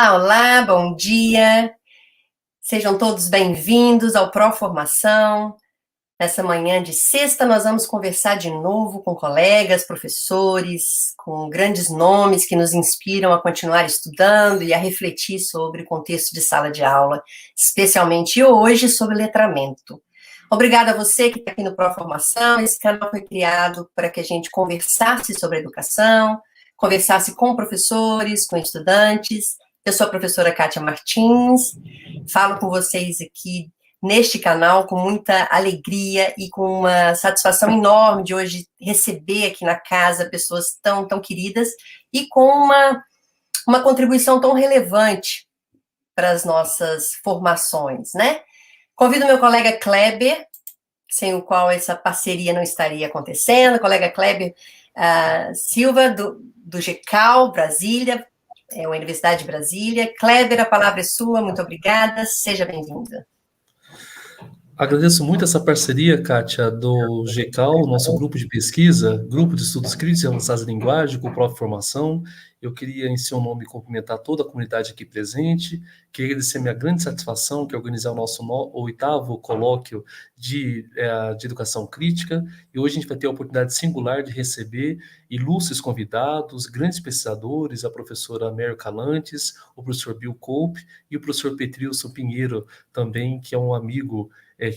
Olá, olá, bom dia. Sejam todos bem-vindos ao Formação. Nessa manhã de sexta, nós vamos conversar de novo com colegas, professores, com grandes nomes que nos inspiram a continuar estudando e a refletir sobre o contexto de sala de aula, especialmente hoje sobre letramento. Obrigada a você que está aqui no Formação. Esse canal foi criado para que a gente conversasse sobre educação, conversasse com professores, com estudantes. Eu sou a professora Kátia Martins, falo com vocês aqui neste canal com muita alegria e com uma satisfação enorme de hoje receber aqui na casa pessoas tão queridas e com uma contribuição tão relevante para as nossas formações, né? Convido meu colega Kleber, sem o qual essa parceria não estaria acontecendo, colega Kleber Sylvia, do GECAL, Brasília, a Universidade de Brasília. Kleber, a palavra é sua, muito obrigada, seja bem-vinda. Agradeço muito essa parceria, Kátia, do GECAL, nosso grupo de pesquisa, Grupo de Estudos Críticos e Avançados em Linguagem, com o Prof. Formação. Eu queria, em seu nome, cumprimentar toda a comunidade aqui presente, queria agradecer a minha grande satisfação, que é organizar o nosso 8º colóquio de educação crítica, e hoje a gente vai ter a oportunidade singular de receber ilustres convidados, grandes pesquisadores, a professora Kalantzis, o professor Bill Cope e o professor Petrilson Pinheiro, também, que é um amigo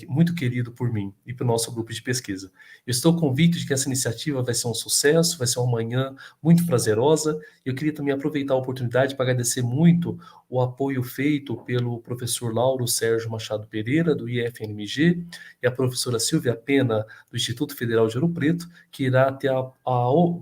muito querido por mim e pelo nosso grupo de pesquisa. Eu estou convicto de que essa iniciativa vai ser um sucesso, vai ser uma manhã muito prazerosa. Eu queria também aproveitar a oportunidade para agradecer muito o apoio feito pelo professor Lauro Sérgio Machado Pereira, do IFNMG, e a professora Sylvia Piena, do Instituto Federal de Ouro Preto, que irá ter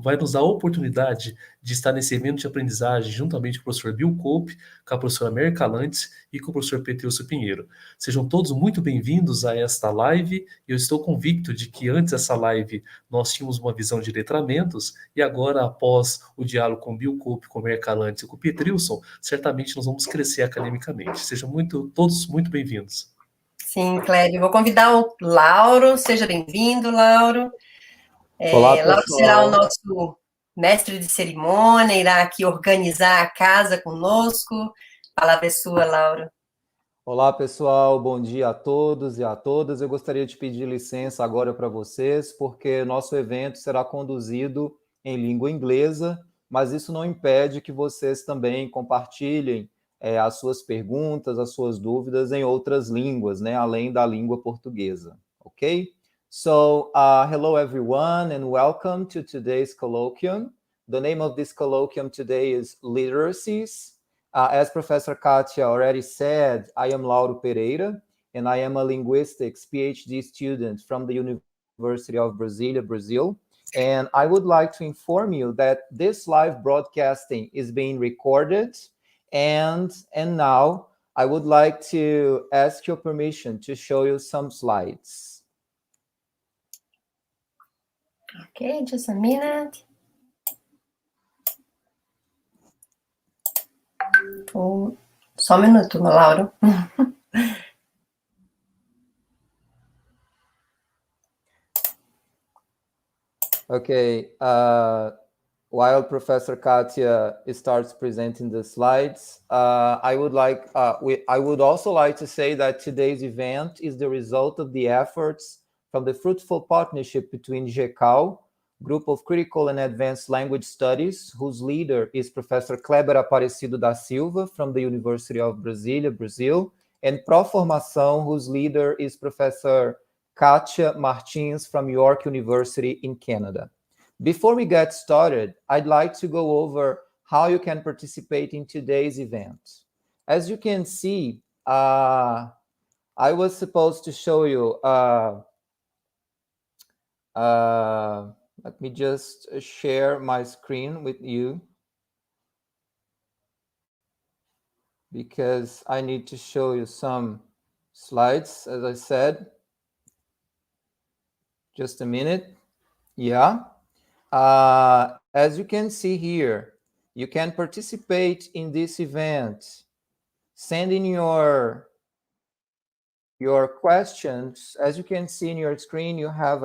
vai nos dar a oportunidade de estar nesse evento de aprendizagem juntamente com o professor Bill Cope, com a professora Kalantzis e com o professor Petrilson Pinheiro. Sejam todos muito bem-vindos a esta live. Eu estou convicto de que antes dessa live nós tínhamos uma visão de letramentos e agora, após o diálogo com o Bill Cope, com o Kalantzis e com o Petrilson, certamente nós vamos crescer academicamente. Sejam todos muito bem-vindos. Sim, Cléber, vou convidar o Lauro, seja bem-vindo, Lauro. Olá, pessoal. Lauro será o nosso mestre de cerimônia, irá aqui organizar a casa conosco. A palavra é sua, Lauro. Olá, pessoal, bom dia a todos e a todas. Eu gostaria de pedir licença agora para vocês, porque nosso evento será conduzido em língua inglesa, mas isso não impede que vocês também compartilhem as suas perguntas, as suas dúvidas em outras línguas, né, além da língua portuguesa, ok? So, hello everyone and welcome to today's colloquium. The name of this colloquium today is Literacies. As Professor Kátia already said, I am Lauro Pereira, and I am a linguistics PhD student from the University of Brasília, Brazil. And I would like to inform you that this live broadcasting is being recorded, and now I would like to ask your permission to show you some slides. Okay, just a minute. Só um minuto, Lauro. Okay, while Professor Kátia starts presenting the slides, I would also like to say that today's event is the result of the efforts from the fruitful partnership between GECAL, Group of Critical and Advanced Language Studies, whose leader is Professor Kleber Aparecido da Silva from the University of Brasília, Brazil, and Prof. Formação, whose leader is Professor Kátia Martins from York University in Canada. Before we get started, I'd like to go over how you can participate in today's event. As you can see, I was supposed to show you let me just share my screen with you, because I need to show you some slides, as I said. Just a minute. Yeah. As you can see here, you can participate in this event, sending your questions. As you can see in your screen, you have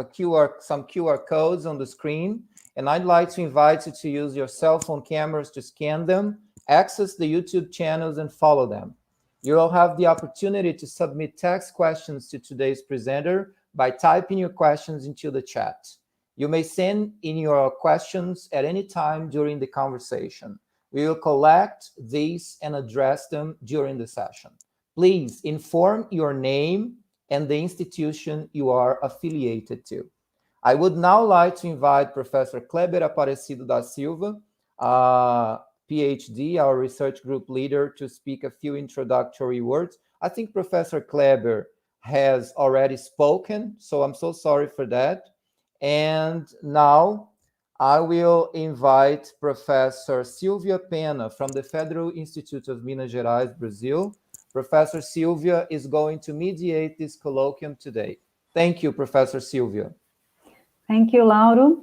some QR codes on the screen, and I'd like to invite you to use your cell phone cameras to scan them Access the YouTube channels and follow them. You will have the opportunity to submit text questions to today's presenter by typing your questions into the chat. You may send in your questions at any time during the conversation. We will collect these and address them during the session. Please inform your name and the institution you are affiliated to. I would now like to invite Professor Kleber Aparecido da Silva, PhD, our research group leader, to speak a few introductory words. I think Professor Kleber has already spoken, so I'm so sorry for that. And now I will invite Professor Sylvia Piena from the Federal Institute of Minas Gerais, Brazil. Professor Sylvia is going to mediate this colloquium today. Thank you, Professor Sylvia. Thank you, Lauro.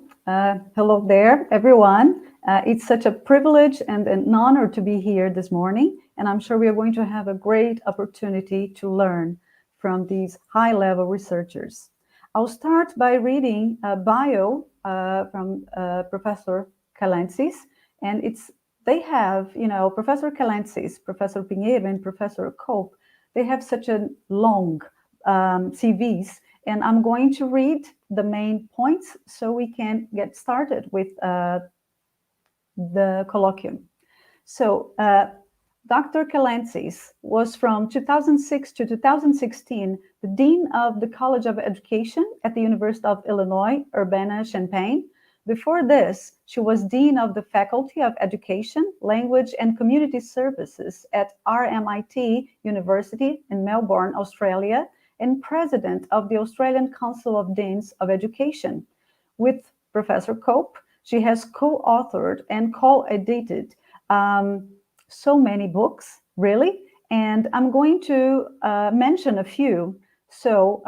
Hello there, everyone. It's such a privilege and an honor to be here this morning, and I'm sure we are going to have a great opportunity to learn from these high-level researchers. I'll start by reading a bio from Professor Kalantzis, and they have, Professor Kalantzis, Professor Pinheiro, and Professor Cope, they have such a long CVs, and I'm going to read the main points so we can get started with the colloquium. So, Dr. Kalantzis was from 2006 to 2016 the Dean of the College of Education at the University of Illinois, Urbana-Champaign. Before this, she was Dean of the Faculty of Education, Language and Community Services at RMIT University in Melbourne, Australia, and President of the Australian Council of Deans of Education. With Professor Cope, she has co-authored and co-edited so many books, really, and I'm going to mention a few. So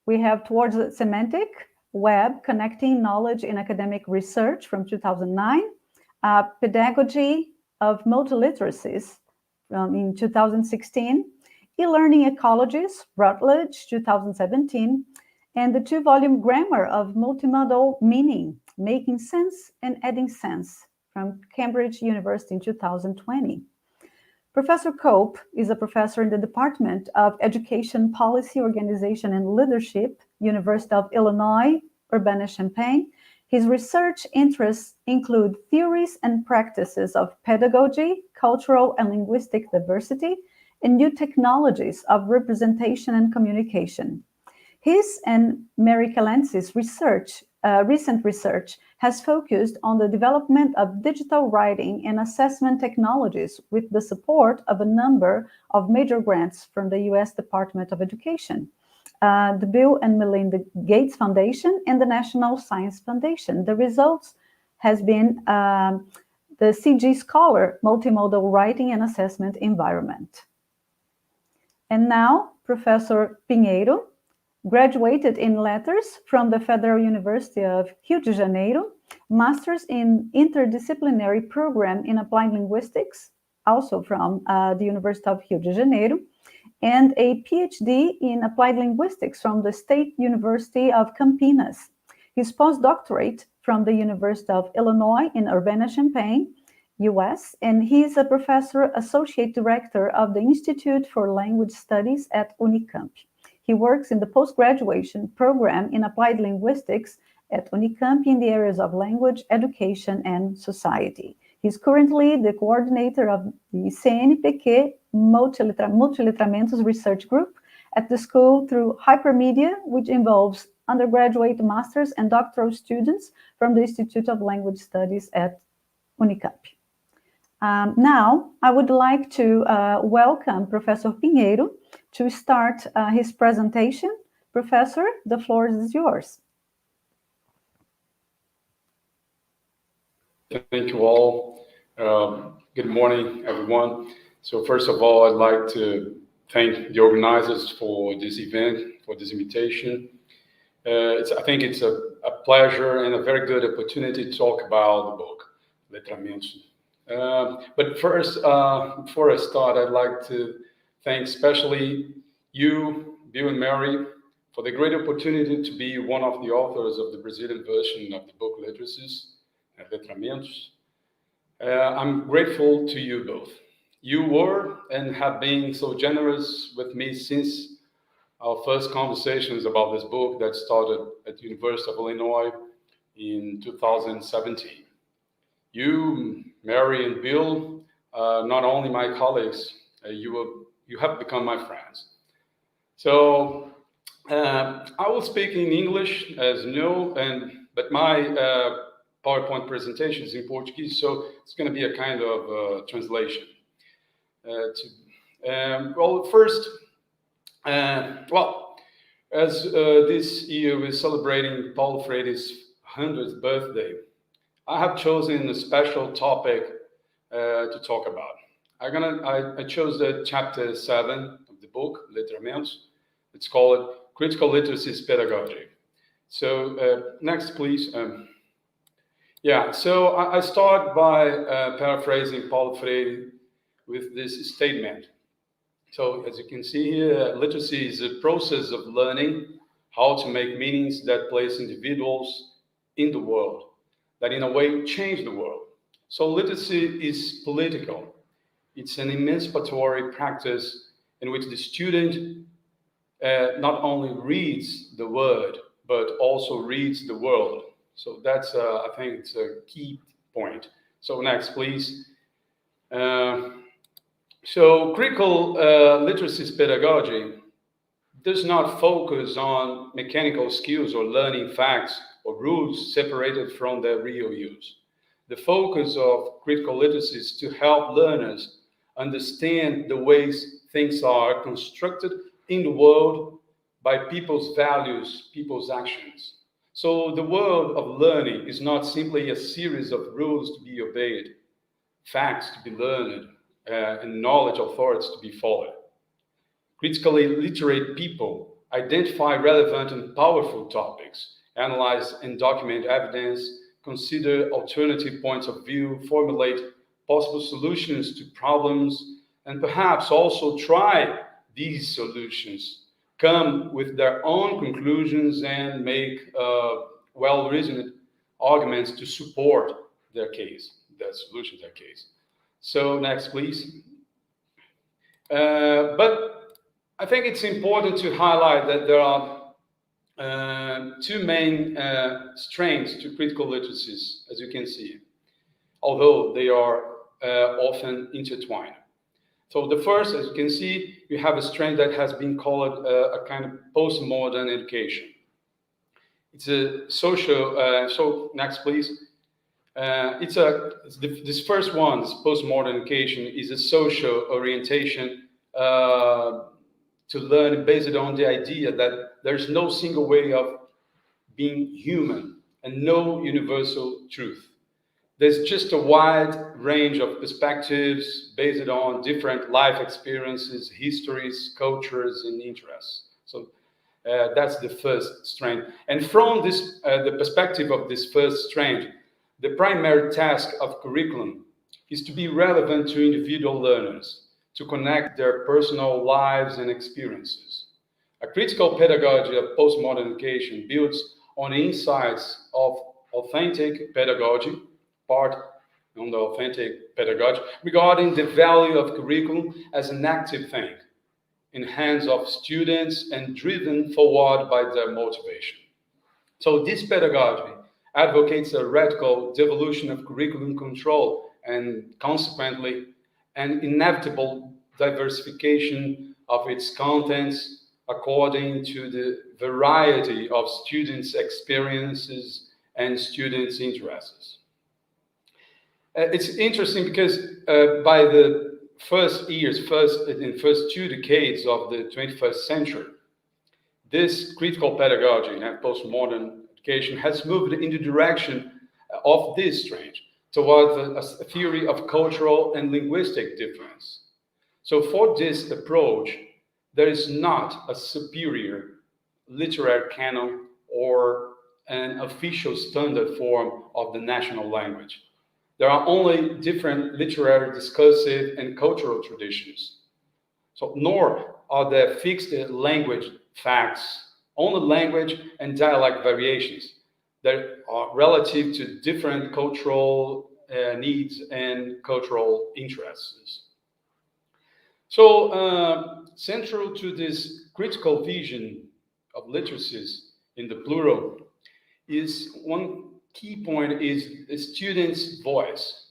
we have Towards the Semantic Web, Connecting Knowledge in Academic Research from 2009, Pedagogy of Multiliteracies in 2016, E-Learning Ecologies, Routledge, 2017, and the 2-volume Grammar of Multimodal Meaning, Making Sense and Adding Sense, from Cambridge University in 2020. Professor Cope is a professor in the Department of Education Policy, Organization, and Leadership, University of Illinois, Urbana-Champaign. His research interests include theories and practices of pedagogy, cultural and linguistic diversity, and new technologies of representation and communication. His and Mary Kalantzis' recent research has focused on the development of digital writing and assessment technologies with the support of a number of major grants from the U.S. Department of Education, the Bill and Melinda Gates Foundation, and the National Science Foundation. The results has been the CG Scholar Multimodal Writing and Assessment Environment. And now, Professor Pinheiro graduated in letters from the Federal University of Rio de Janeiro, master's in interdisciplinary program in applied linguistics, also from the University of Rio de Janeiro, and a PhD in applied linguistics from the State University of Campinas. His postdoctorate from the University of Illinois in Urbana-Champaign, US, and he is a professor associate director of the Institute for Language Studies at Unicamp. He works in the postgraduation program in applied linguistics at Unicamp in the areas of language, education, and society. He's currently the coordinator of the CNPq Multiletramentos Research Group at the school through Hypermedia, which involves undergraduate, master's, and doctoral students from the Institute of Language Studies at Unicamp. Now, I would like to welcome Professor Pinheiro to start his presentation. Professor, the floor is yours. Thank you all. Good morning, everyone. So first of all, I'd like to thank the organizers for this event, for this invitation. I think it's a pleasure and a very good opportunity to talk about the book, LETRAMENTOS. But first, before I start, I'd like to thank especially you, Bill and Mary, for the great opportunity to be one of the authors of the Brazilian version of the book Literacies, LETRAMENTOS. I'm grateful to you both. You were and have been so generous with me since our first conversations about this book that started at the University of Illinois in 2017. You, Mary and Bill, not only my colleagues, you have become my friends. So I will speak in English, as you know, but my PowerPoint presentation is in Portuguese, so it's going to be a kind of translation. First, as this year we're celebrating Paulo Freire's 100th birthday, I have chosen a special topic to talk about. I chose the chapter 7 of the book, LETRAMENTOS. It's called Critical Literacies Pedagogy. So next, please. So I start by paraphrasing Paulo Freire with this statement. So as you can see here, literacy is a process of learning how to make meanings that place individuals in the world, that in a way change the world. So literacy is political. It's an emancipatory practice in which the student not only reads the word, but also reads the world. So that's, I think it's a key point. So next, please. So critical literacies pedagogy does not focus on mechanical skills or learning facts or rules separated from their real use. The focus of critical literacy is to help learners understand the ways things are constructed in the world by people's values, people's actions. So the world of learning is not simply a series of rules to be obeyed, facts to be learned, and knowledge authorities to be followed. Critically literate people identify relevant and powerful topics, analyze and document evidence, consider alternative points of view, formulate possible solutions to problems, and perhaps also try these solutions, come with their own conclusions and make well-reasoned arguments to support their case, their solution, their case. So next, please. But I think it's important to highlight that there are two main strengths to critical literacies, as you can see, although they are often intertwined. So the first, as you can see, we have a strength that has been called a kind of postmodern education. It's a social, so next please. This first one, this postmodern education, is a social orientation to learn based on the idea that there's no single way of being human and no universal truth. There's just a wide range of perspectives based on different life experiences, histories, cultures, and interests. So that's the first strength. And from this, the perspective of this first strength, the primary task of curriculum is to be relevant to individual learners, to connect their personal lives and experiences. A critical pedagogy of postmodern education builds on the insights of authentic pedagogy, part on the authentic pedagogy, regarding the value of curriculum as an active thing in hands of students and driven forward by their motivation. So this pedagogy advocates a radical devolution of curriculum control and consequently an inevitable diversification of its contents according to the variety of students' experiences and students' interests. It's interesting because by the first 2 decades of the 21st century, this critical pedagogy and postmodern education has moved in the direction of this strength towards a theory of cultural and linguistic difference. So for this approach, there is not a superior literary canon or an official standard form of the national language. There are only different literary, discursive, and cultural traditions. So, nor are there fixed language facts, only language and dialect variations that are relative to different cultural needs and cultural interests. So central to this critical vision of literacies in the plural is one key point is the student's voice,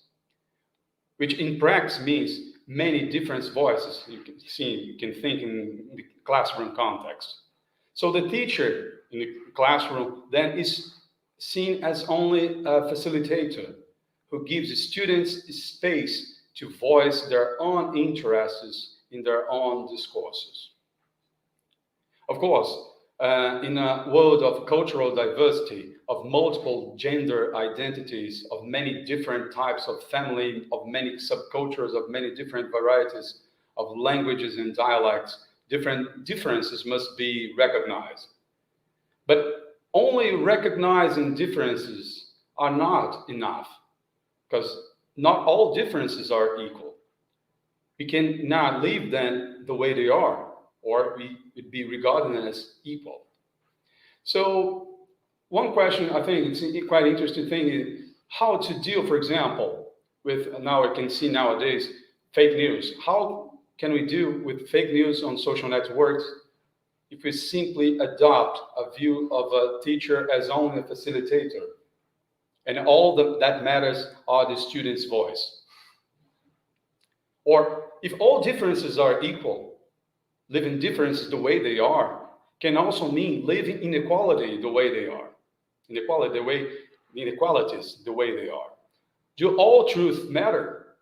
which in practice means many different voices. You can think in the classroom context. So the teacher in the classroom then is seen as only a facilitator who gives the students space to voice their own interests in their own discourses. Of course, in a world of cultural diversity, of multiple gender identities, of many different types of family, of many subcultures, of many different varieties of languages and dialects, different differences must be recognized. But only recognizing differences are not enough, because not all differences are equal. We cannot leave them the way they are, or we would be regarded as equal. So one question I think it's a quite interesting thing is how to deal, for example, with, now I can see nowadays, fake news. How can we deal with fake news on social networks if we simply adopt a view of a teacher as only a facilitator, and all that matters are the student's voice? Or if all differences are equal, living differences the way they are can also mean living inequality the way they are. Inequalities the way they are. Do all truths matter?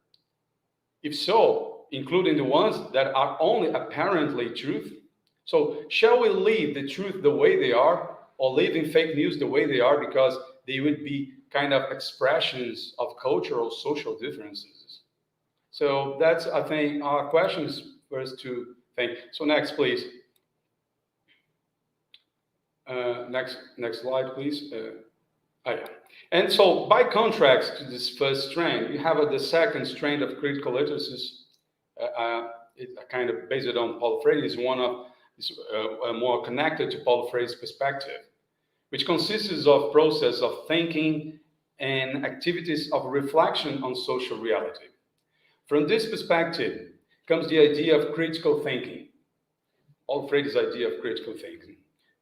If so, including the ones that are only apparently truth. So shall we leave the truth the way they are, or leaving fake news the way they are because they would be kind of expressions of cultural, social differences? So that's, I think, our questions for us to think. So next, please. Next slide, please. Yeah. And so by contrast to this first strand, you have the second strand of critical literacies. It kind of based on Paulo Freire, is one of more connected to Paulo Freire's perspective, which consists of process of thinking and activities of reflection on social reality. From this perspective comes the idea of critical thinking, Paulo Freire's idea of critical thinking.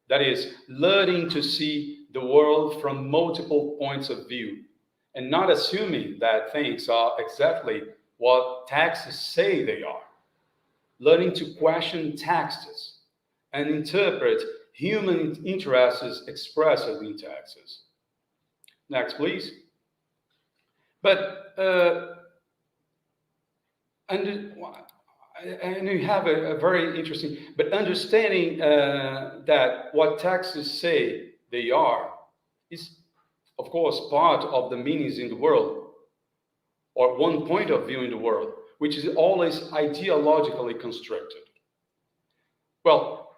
That is, learning to see the world from multiple points of view and not assuming that things are exactly what texts say they are. Learning to question texts and interpret human interests expressed in texts. Next, please. But and you have a very interesting, but understanding that what texts say they are is, of course, part of the meanings in the world, or one point of view in the world, which is always ideologically constructed. Well,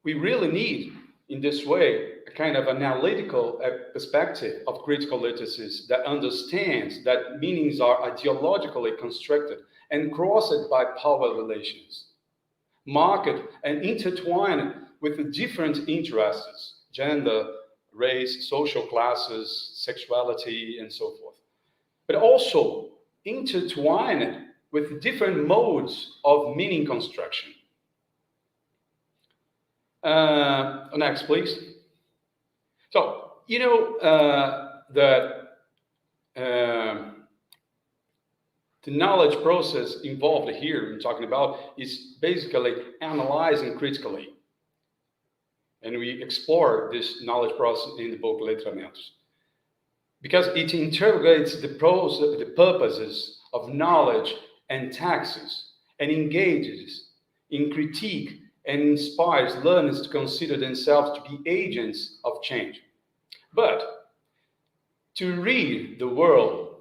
we really need, in this way, a kind of analytical perspective of critical literacies that understands that meanings are ideologically constructed and crossed by power relations, marked and intertwined with the different interests, gender, race, social classes, sexuality, and so forth, but also intertwined with different modes of meaning construction. Next, please. So, you know that the knowledge process involved here, I'm talking about, is basically analyzing critically. And we explore this knowledge process in the book LETRAMENTOS, because it interrogates the purposes of knowledge and texts, and engages in critique and inspires learners to consider themselves to be agents of change. But to read the world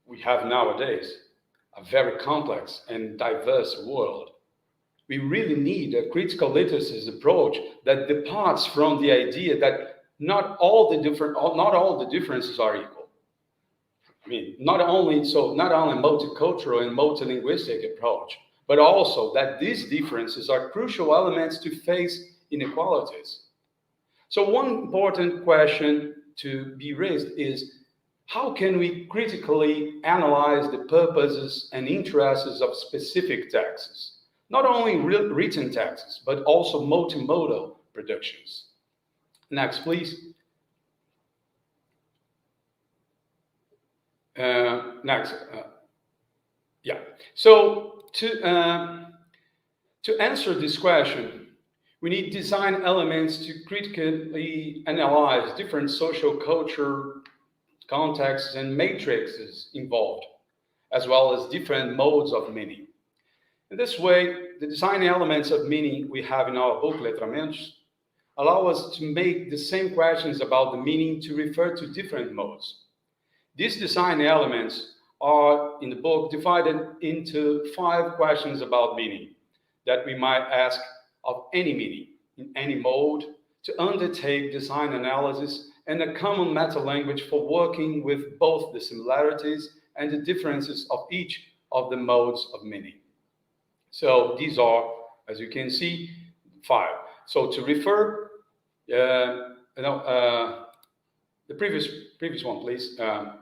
we have nowadays, a very complex and diverse world, we really need a critical literacies approach that departs from the idea that not all the differences are equal. I mean, not only multicultural and multilinguistic approach, but also that these differences are crucial elements to face inequalities. So one important question to be raised is, How can we critically analyze the purposes and interests of specific texts? Not only written texts, but also multimodal productions. Next, please. Next. Yeah. So to answer this question, we need design elements to critically analyze different social culture contexts and matrices involved, as well as different modes of meaning. In this way, the design elements of meaning we have in our book, Letramentos, allow us to make the same questions about the meaning to refer to different modes. These design elements are, in the book, divided into 5 questions about meaning that we might ask of any meaning, in any mode, to undertake design analysis and a common meta-language for working with both the similarities and the differences of each of the modes of meaning. So these are, as you can see, 5. So to refer, the previous one, please. Yeah,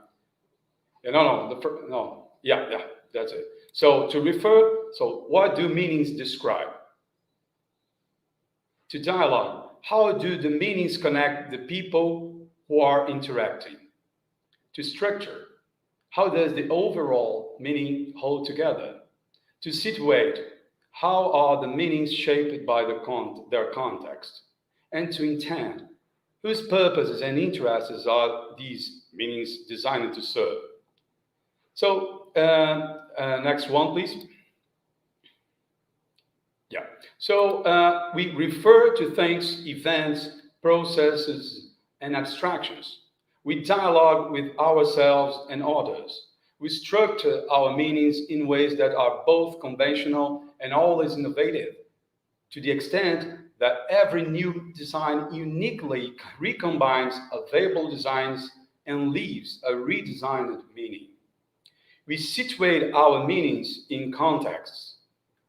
that's it. So to refer, so what do meanings describe? To dialogue, how do the meanings connect the people who are interacting? To structure, how does the overall meaning hold together? To situate, how are the meanings shaped by their context? And to intend, whose purposes and interests are these meanings designed to serve? So, next one, please. Yeah, so we refer to things, events, processes, and abstractions. We dialogue with ourselves and others. We structure our meanings in ways that are both conventional and always innovative, to the extent that every new design uniquely recombines available designs and leaves a redesigned meaning. We situate our meanings in contexts,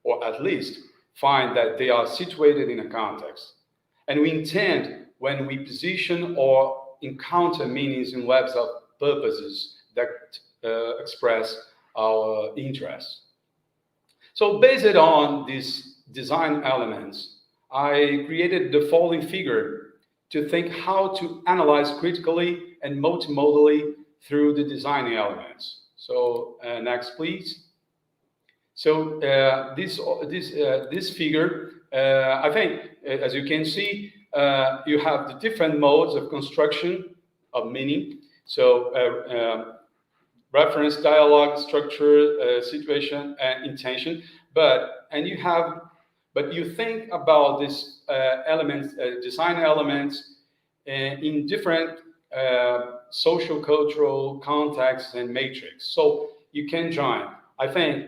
or at least find that they are situated in a context. And we intend when we position or encounter meanings in webs of purposes that express our interests. So based on these design elements, I created the following figure to think how to analyze critically and multimodally through the design elements. So next, please. So this figure, I think, as you can see, you have the different modes of construction of meaning. So reference, dialogue, structure, situation, and intention. But you think about these elements, design elements, in different social, cultural contexts and matrix. So you can join, I think,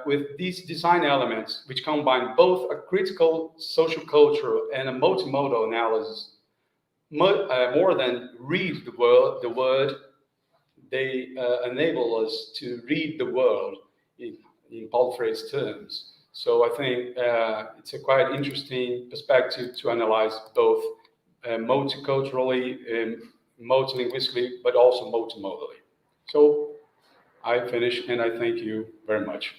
with these design elements, which combine both a critical social cultural and a multimodal analysis, more than read the word, they enable us to read the world in Paul Freire's terms. So I think it's a quite interesting perspective to analyze both multiculturally, multilinguistically, but also multimodally. So I finish, and I thank you very much.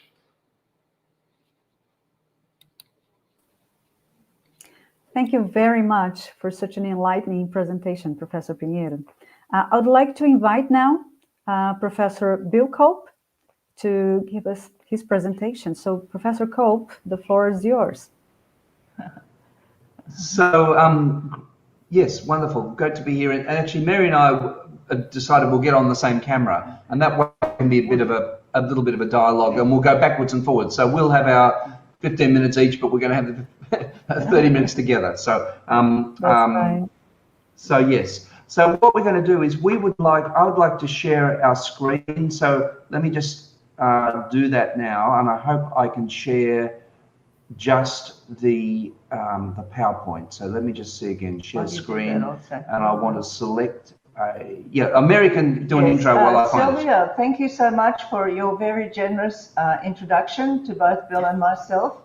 Thank you very much for such an enlightening presentation, Professor Pinheiro. I would like to invite now Professor Bill Cope to give us his presentation. So, Professor Cope, the floor is yours. So, yes, wonderful. Great to be here. And actually, Mary and I decided we'll get on the same camera, and that way can be a little bit of a dialogue, and we'll go backwards and forwards. So we'll have our 15 minutes each, but we're going to have 30 minutes together. So, so yes. So what we're going to do is I would like to share our screen. So let me just do that now, and I hope I can share just the PowerPoint. So let me just see again, share screen, and I want to select Mary can do an intro while I find Sylvia, thank you so much for your very generous introduction to both Bill and myself.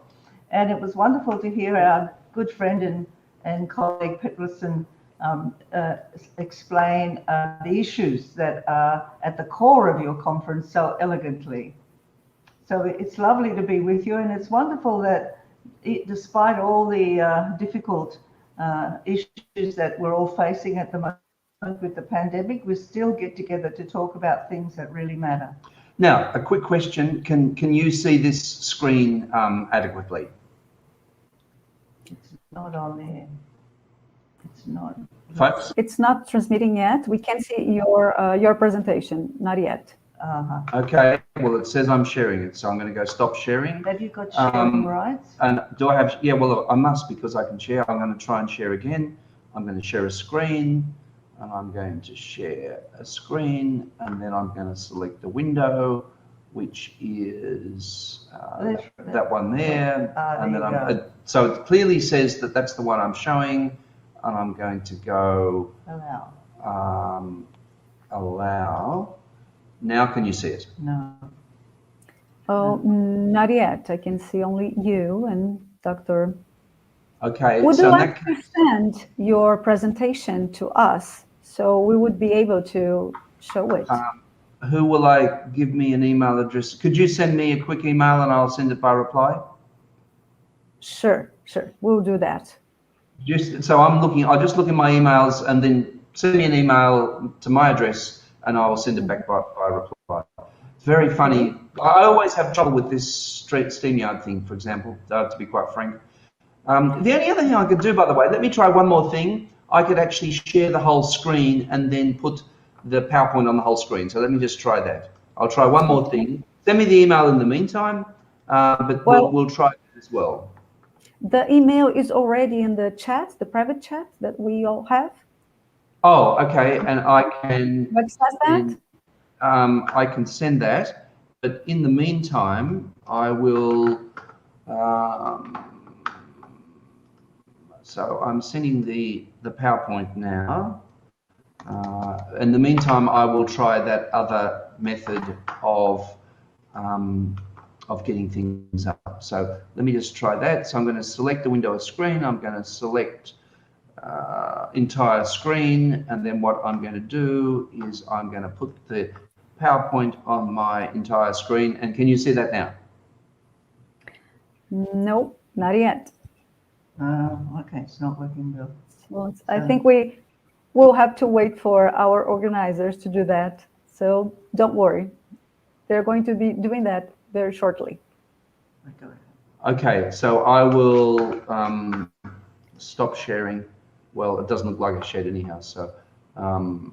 And it was wonderful to hear our good friend and colleague Petrilson explain the issues that are at the core of your conference so elegantly. So it's lovely to be with you, and it's wonderful that despite all the difficult issues that we're all facing at the moment with the pandemic, we still get together to talk about things that really matter. Now, a quick question. Can you see this screen adequately? It's not on there. It's not. Folks? It's not transmitting yet. We can see your presentation, not yet. Okay, well, it says I'm sharing it, so I'm going to go stop sharing. Have you got sharing rights? And do I have, yeah, well, I must, because I can share. I'm going to try and share again. I'm going to share a screen, and I'm going to share a screen, and then I'm going to select the window, which is that one there. And then so it clearly says that that's the one I'm showing, and I'm going to go allow. Now can you see it? No. Oh, not yet. I can see only you and Dr. Okay. Would so you like to send your presentation to us so we would be able to show it? Who will I give me an email address? Could you send me a quick email and I'll send it by reply? Sure. We'll do that. So I'll just look in my emails and then send me an email to my address and I will send it back by reply. It's very funny. I always have trouble with this StreamYard thing, for example, to be quite frank. The only other thing I could do, by the way, let me try one more thing. I could actually share the whole screen and then put the PowerPoint on the whole screen. So let me just try that. I'll try one more thing. Send me the email in the meantime, but we'll try it as well. The email is already in the chat, the private chat that we all have. Oh, okay, and I can. What says that? I can send that, but in the meantime, I will. So I'm sending the PowerPoint now. In the meantime, I will try that other method of getting things up. So let me just try that. So I'm going to select the window of screen. I'm going to select entire screen, and then what I'm going to do is I'm going to put the PowerPoint on my entire screen. And can you see that now? No, not yet. Okay, it's not working, Bill. Well, I think we will have to wait for our organizers to do that. So don't worry. They're going to be doing that very shortly. Okay, so I will stop sharing. Well, it doesn't look like it's shared anyhow, so I'll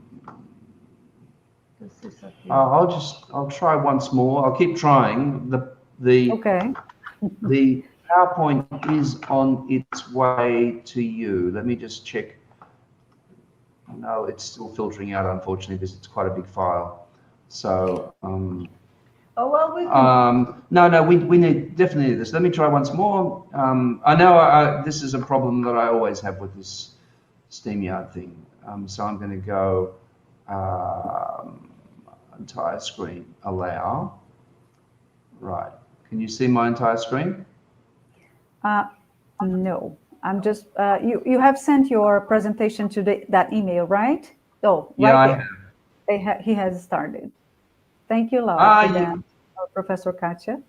try once more. I'll keep trying. Okay. The PowerPoint is on its way to you. Let me just check. No, it's still filtering out, unfortunately, because it's quite a big file. So no, we definitely need this. Let me try once more. I know this is a problem that I always have with this StreamYard thing. So I'm going to go entire screen, allow. Right. Can you see my entire screen? No, I'm just, you have sent your presentation to that email, right? Oh, yeah, right I there. have. He has started. Thank you, Laura, for yeah. that, Professor Katja.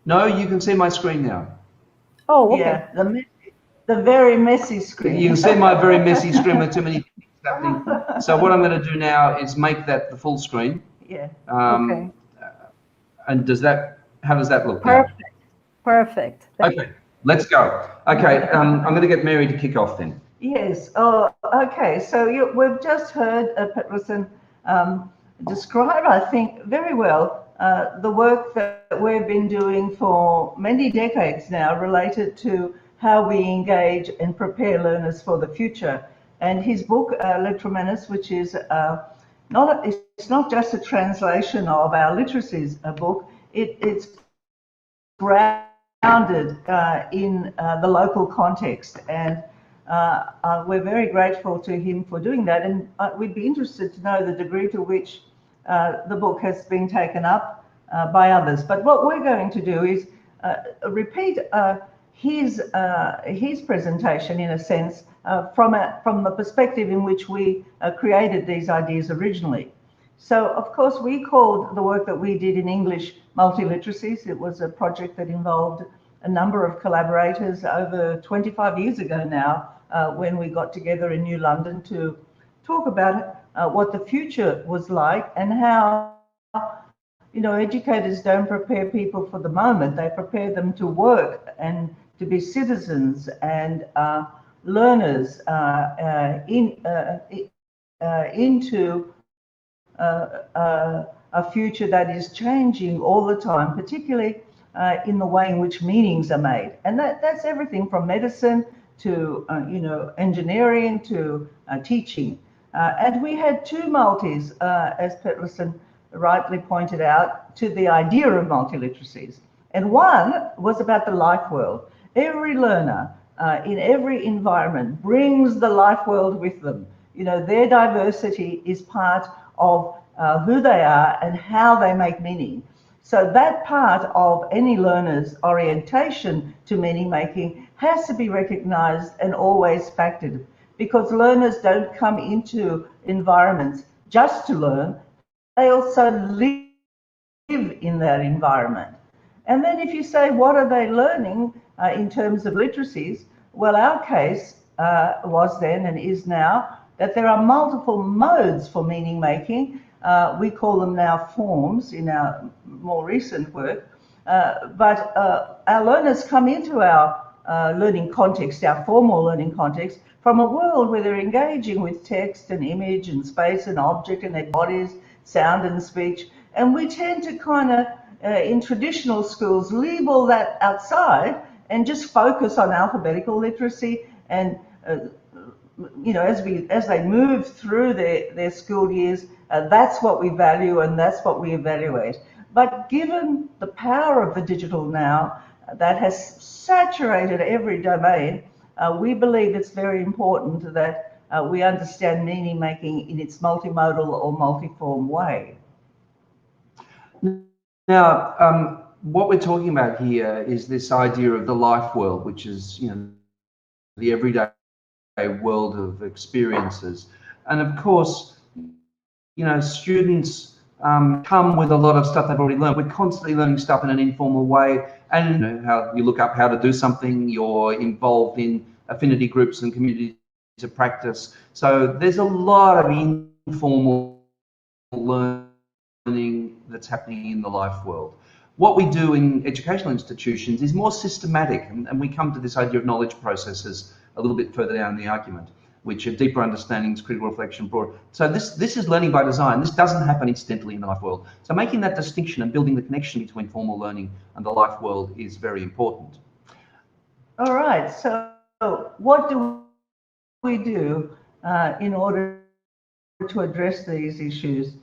No, you can see my screen now. Oh, okay. Yeah, the very messy screen. You can see my very messy screen with too many things happening. So what I'm going to do now is make that the full screen. Yeah. Okay. And how does that look? Perfect. Now? Perfect. Okay, let's go. Okay, I'm going to get Mary to kick off then. Yes. Oh, okay. So we've just heard Petrilson describe, I think, very well the work that we've been doing for many decades now related to how we engage and prepare learners for the future. And his book, LETRAMENTOS, which is it's not just a translation of our literacies book, it's grounded in the local context. And we're very grateful to him for doing that. And we'd be interested to know the degree to which the book has been taken up by others. But what we're going to do is repeat his presentation, in a sense, from the perspective in which we created these ideas originally. So, of course, we called the work that we did in English Multiliteracies. It was a project that involved a number of collaborators over 25 years ago now, when we got together in New London to talk about what the future was like and how, you know, educators don't prepare people for the moment. They prepare them to work and to be citizens and learners into a future that is changing all the time, particularly in the way in which meanings are made. And that's everything from medicine to, you know, engineering to teaching. And we had two multis, as Petrilson rightly pointed out, to the idea of multiliteracies. And one was about the life world. Every learner in every environment brings the life world with them. You know, their diversity is part of who they are and how they make meaning. So that part of any learner's orientation to meaning making has to be recognized and always factored, because learners don't come into environments just to learn. They also live in that environment. And then if you say, what are they learning in terms of literacies? Well, our case was then and is now that there are multiple modes for meaning making. We call them now forms in our more recent work. But our learners come into our learning context, our formal learning context, from a world where they're engaging with text and image and space and object and their bodies, sound and speech. And we tend to kind of, in traditional schools, leave all that outside and just focus on alphabetical literacy. And, you know, as they move through their school years, that's what we value and that's what we evaluate. But given the power of the digital now that has saturated every domain, we believe it's very important that we understand meaning making in its multimodal or multiform way. Now, what we're talking about here is this idea of the life world, which is, you know, the everyday world of experiences. And of course, you know, students come with a lot of stuff they've already learned. We're constantly learning stuff in an informal way. And you know, how you look up how to do something, you're involved in affinity groups and communities to practice. So there's a lot of informal learning that's happening in the life world. What we do in educational institutions is more systematic, and we come to this idea of knowledge processes a little bit further down in the argument, which are deeper understandings, critical reflection, broad. So this is learning by design. This doesn't happen incidentally in the life world. So making that distinction and building the connection between formal learning and the life world is very important. All right, so what do we do in order to address these issues?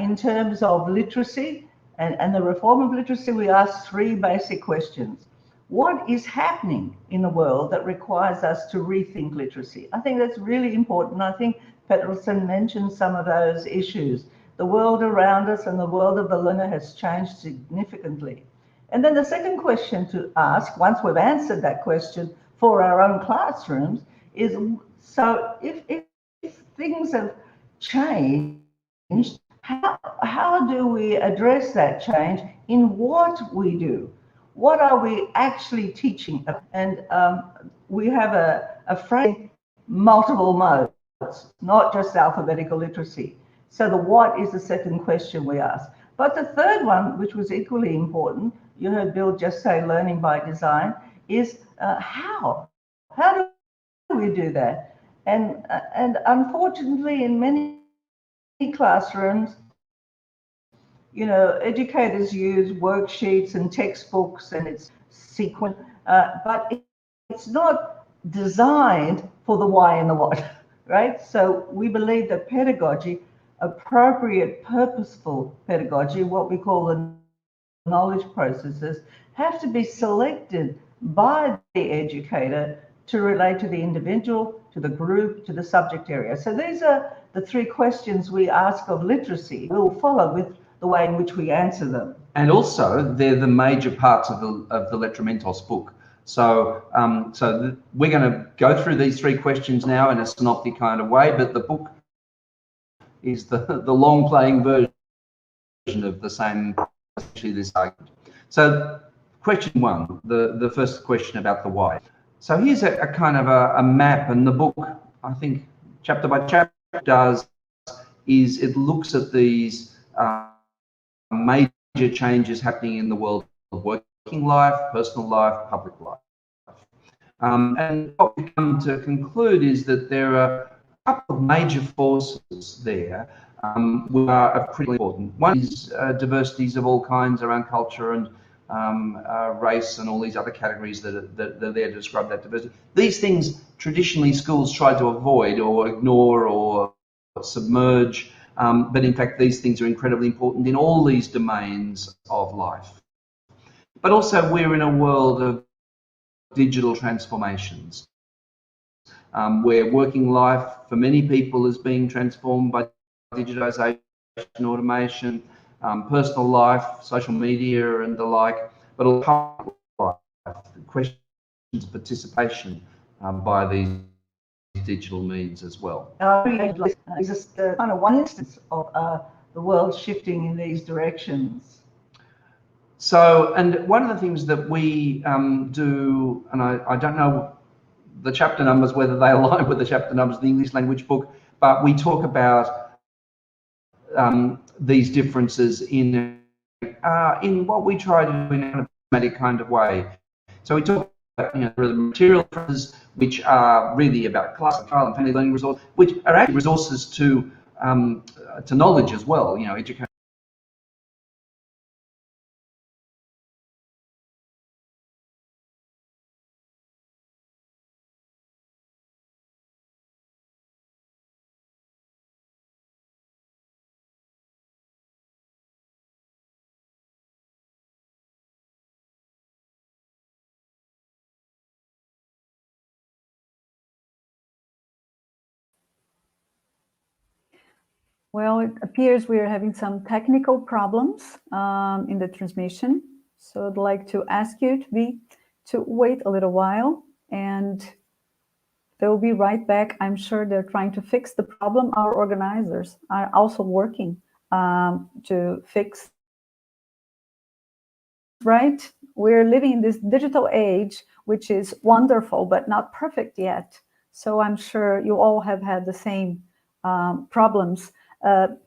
In terms of literacy and the reform of literacy, we ask three basic questions. What is happening in the world that requires us to rethink literacy? I think that's really important. I think Petrilson mentioned some of those issues. The world around us and the world of the learner has changed significantly. And then the second question to ask, once we've answered that question for our own classrooms, is, so if things have changed, how do we address that change in what we do? What are we actually teaching? And we have a frame, multiple modes, not just alphabetical literacy. So the what is the second question we ask. But the third one, which was equally important, you heard Bill just say learning by design, is how? How do we do that? And unfortunately, in many classrooms, you know, educators use worksheets and textbooks and it's sequence, but it's not designed for the why and the what, right? So we believe that pedagogy, appropriate, purposeful pedagogy, what we call the knowledge processes, have to be selected by the educator to relate to the individual, to the group, to the subject area. So these are the three questions we ask of literacy. We'll follow with the way in which we answer them. And also, they're the major parts of the LETRAMENTOS book. So, we're going to go through these 3 questions now in a synoptic kind of way, but the book is the long-playing version of the same, actually, this argument. So, question 1, the first question about the why. So here's a kind of a map, and the book, I think, chapter by chapter does is it looks at these major changes happening in the world of working life, personal life, public life. And what we come to conclude is that there are a couple of major forces there which are pretty important. One is diversities of all kinds around culture and race and all these other categories that are there to describe that diversity. These things traditionally schools try to avoid or ignore or submerge, but in fact these things are incredibly important in all these domains of life. But also we're in a world of digital transformations, where working life for many people is being transformed by digitization, automation, personal life, social media and the like, but also life, the questions of participation by these digital means as well. Is this kind of one instance of the world shifting in these directions? So, and one of the things that we do, and I don't know the chapter numbers, whether they align with the chapter numbers of the English language book, but we talk about these differences in what we try to do in a pragmatic kind of way. So we talk about the material differences, which are really about class, trial, and family learning resources, which are actually resources to knowledge as well. Education. Well, it appears we are having some technical problems in the transmission. So I'd like to ask you to wait a little while, and they'll be right back. I'm sure they're trying to fix the problem. Our organizers are also working to fix. Right? We're living in this digital age, which is wonderful, but not perfect yet. So I'm sure you all have had the same problems,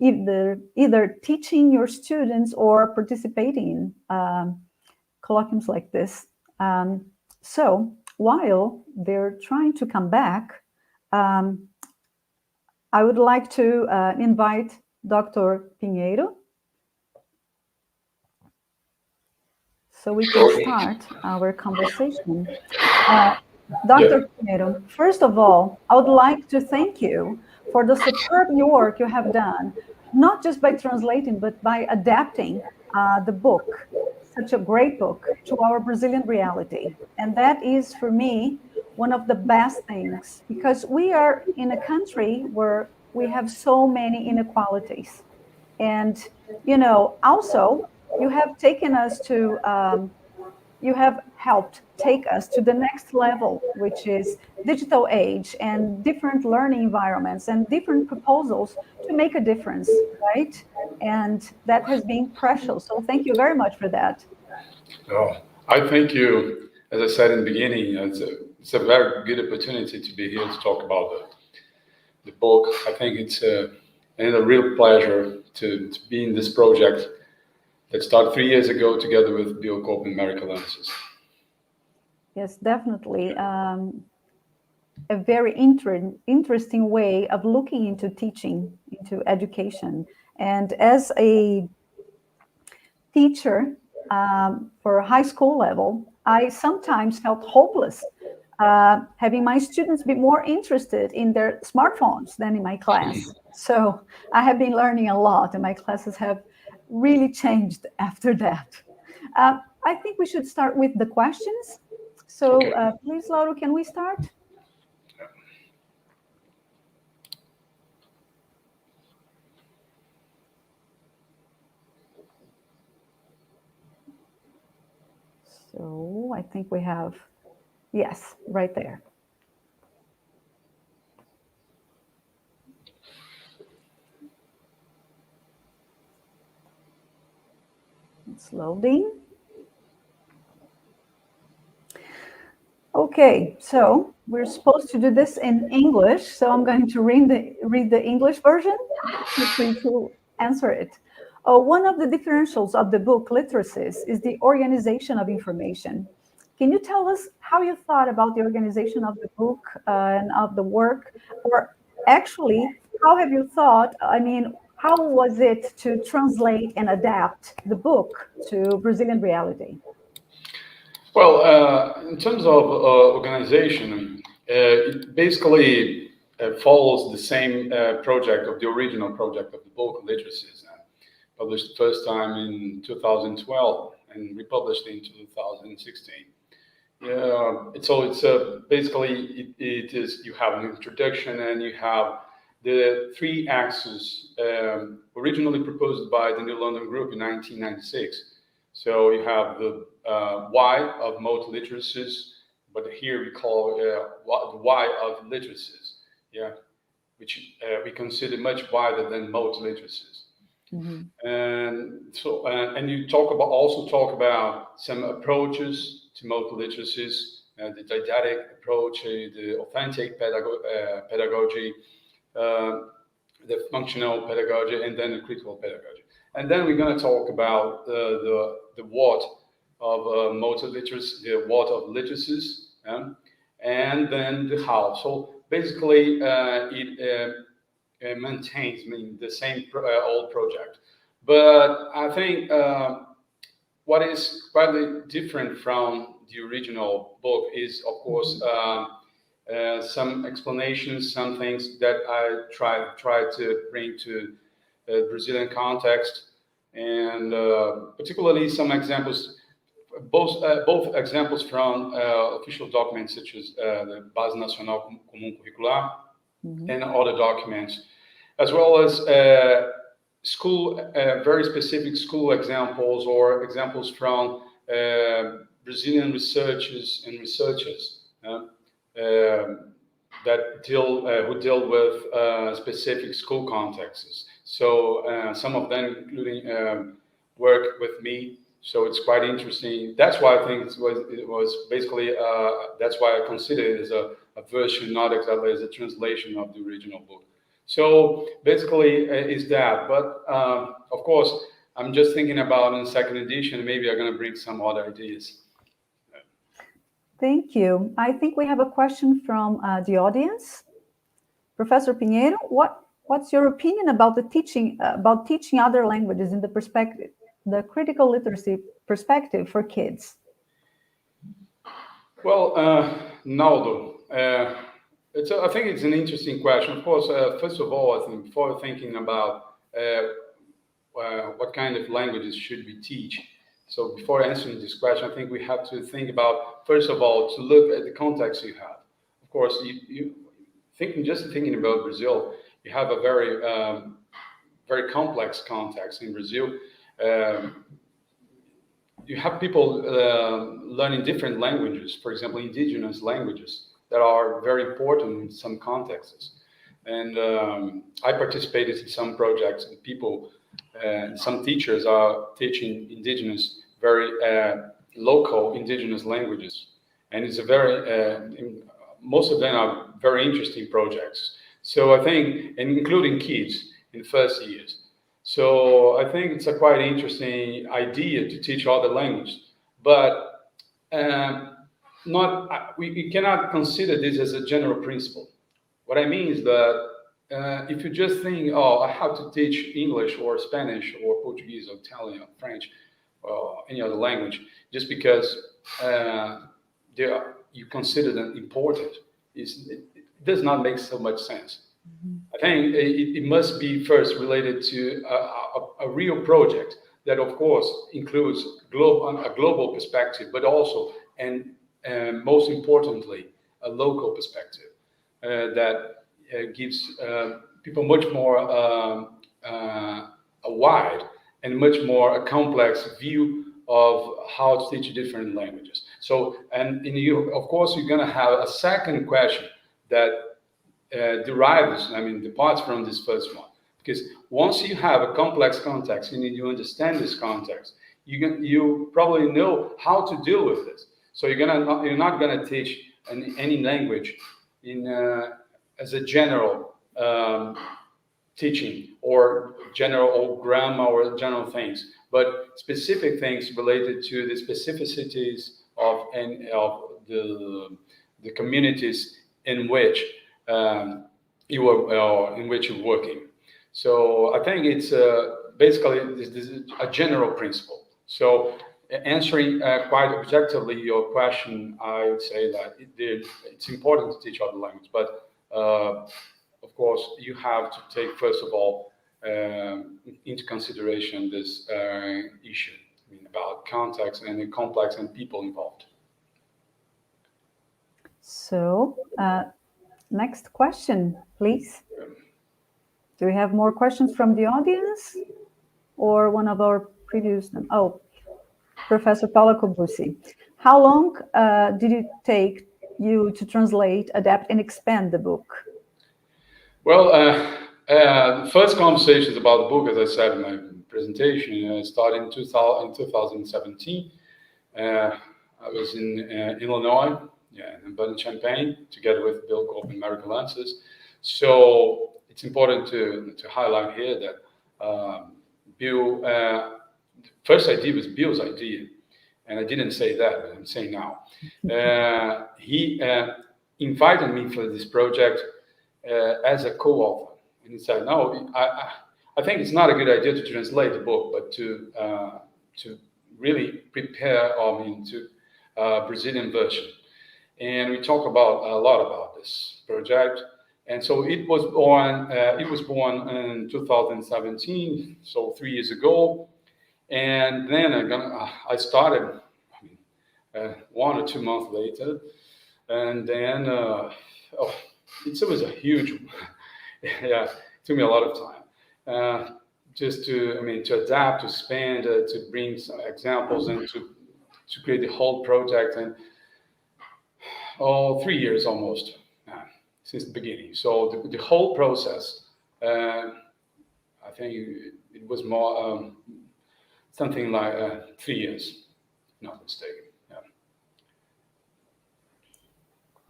either teaching your students or participating in colloquiums like this. So while they're trying to come back, I would like to invite Dr. Pinheiro, so we can start our conversation. Dr. Piero, first of all, I would like to thank you for the superb work you have done, not just by translating, but by adapting the book, such a great book, to our Brazilian reality. And that is, for me, one of the best things, because we are in a country where we have so many inequalities. And, also, you have taken us to, you have helped take us to the next level, which is digital age and different learning environments and different proposals to make a difference, right? And that has been precious. So thank you very much for that. Oh, I thank you. As I said in the beginning, it's a very good opportunity to be here to talk about the book. I think it's a real pleasure to be in this project that started 3 years ago together with Bill Cope and Mary Kalantzis. Yes, definitely. A very interesting way of looking into teaching, into education. And as a teacher for high school level, I sometimes felt hopeless having my students be more interested in their smartphones than in my class. So I have been learning a lot, and my classes have really changed after that. I think we should start with the questions. So Okay. Please, Lauro, can we start? So I think we have Yes, right there. It's loading. Okay, so we're supposed to do this in English, so I'm going to read the English version. Feel free to answer it. One of the differentials of the book Literacies is the organization of information. Can you tell us how you thought about the organization of the book and of the work? Or actually, how have you thought, how was it to translate and adapt the book to Brazilian reality? Well, in terms of organization, it basically follows the same project of the original project of the book, Literacies, published the first time in 2012 and republished in 2016. So it's basically it is you have an introduction and you have the three axes originally proposed by the New London Group in 1996. So you have the why of multiliteracies, but here we call the why of literacies, which we consider much wider than multiliteracies. Mm-hmm. And so, and you also talk about some approaches to multiliteracies, the didactic approach, the authentic pedagogy, the functional pedagogy, and then the critical pedagogy. And then we're going to talk about the what of multiliteracy, the what of literacies, and then the how. So basically, it maintains the same old project. But I think what is quite different from the original book is, of course, some explanations, some things that I try to bring to Brazilian context, and particularly some examples, both examples from official documents such as the Base Nacional Comum Curricular, mm-hmm. and other documents, as well as very specific school examples or examples from Brazilian researchers and researchers that who deal with specific school contexts. So some of them, including work with me. So it's quite interesting. That's why I think it was basically, that's why I consider it as a version, not exactly as a translation of the original book. So basically is that. But of course, I'm just thinking about in the second edition, maybe I'm going to bring some other ideas. Thank you. I think we have a question from the audience. Professor Pinheiro, what's your opinion about teaching other languages in the critical literacy perspective for kids? Well, Naldo, I think it's an interesting question. Of course, first of all, I think before thinking about what kind of languages should we teach, so before answering this question, I think we have to think about, first of all, to look at the context you have. Of course, thinking about Brazil, you have a very, very complex context in Brazil. You have people learning different languages, for example, indigenous languages that are very important in some contexts. And I participated in some projects and people, some teachers are teaching indigenous, very local indigenous languages. And it's a very, most of them are very interesting projects. So I think, and including kids in first years. So I think it's a quite interesting idea to teach other languages, but we cannot consider this as a general principle. What I mean is that if you just think, oh, I have to teach English or Spanish or Portuguese or Italian or French or any other language, just because you consider them important, it does not make so much sense. Mm-hmm. I think it must be first related to a real project that, of course, includes a global perspective, but also, and most importantly, a local perspective that gives people much more a wide and much more a complex view of how to teach different languages. So, and you, of course, you're going to have a second question that departs from this first one. Because once you have a complex context and you understand this context, you probably know how to deal with this. So you're not going to teach any language as a general teaching or general grammar or general things, but specific things related to the specificities of the communities in which you're working. So I think it's basically this is a general principle. So answering quite objectively your question, I would say that it's important to teach other languages, but of course you have to take first of all into consideration this issue about context and the complex and people involved. So next question, please. Do we have more questions from the audience or one of our previous? Oh, Professor Paula Cobusi. How long did it take you to translate, adapt, and expand the book? Well, the first conversations about the book, as I said in my presentation, started in 2017. I was in Illinois, in Champaign, together with Bill Cope and Mary Kalantzis. So it's important to highlight here that Bill, first idea was Bill's idea, and I didn't say that, but I'm saying now. He invited me for this project as a co-author, and he said, "No, I think it's not a good idea to translate the book, but to really prepare, to Brazilian version." And we talk a lot about this project. And so it was born in 2017, so 3 years ago. And then I started 1 or 2 months later. And then it was a huge, it took me a lot of time. Just to adapt, to expand, to bring some examples and to create the whole project. And 3 years almost. Since the beginning. So the whole process, I think it was more something like 3 years, not mistaken. Yeah.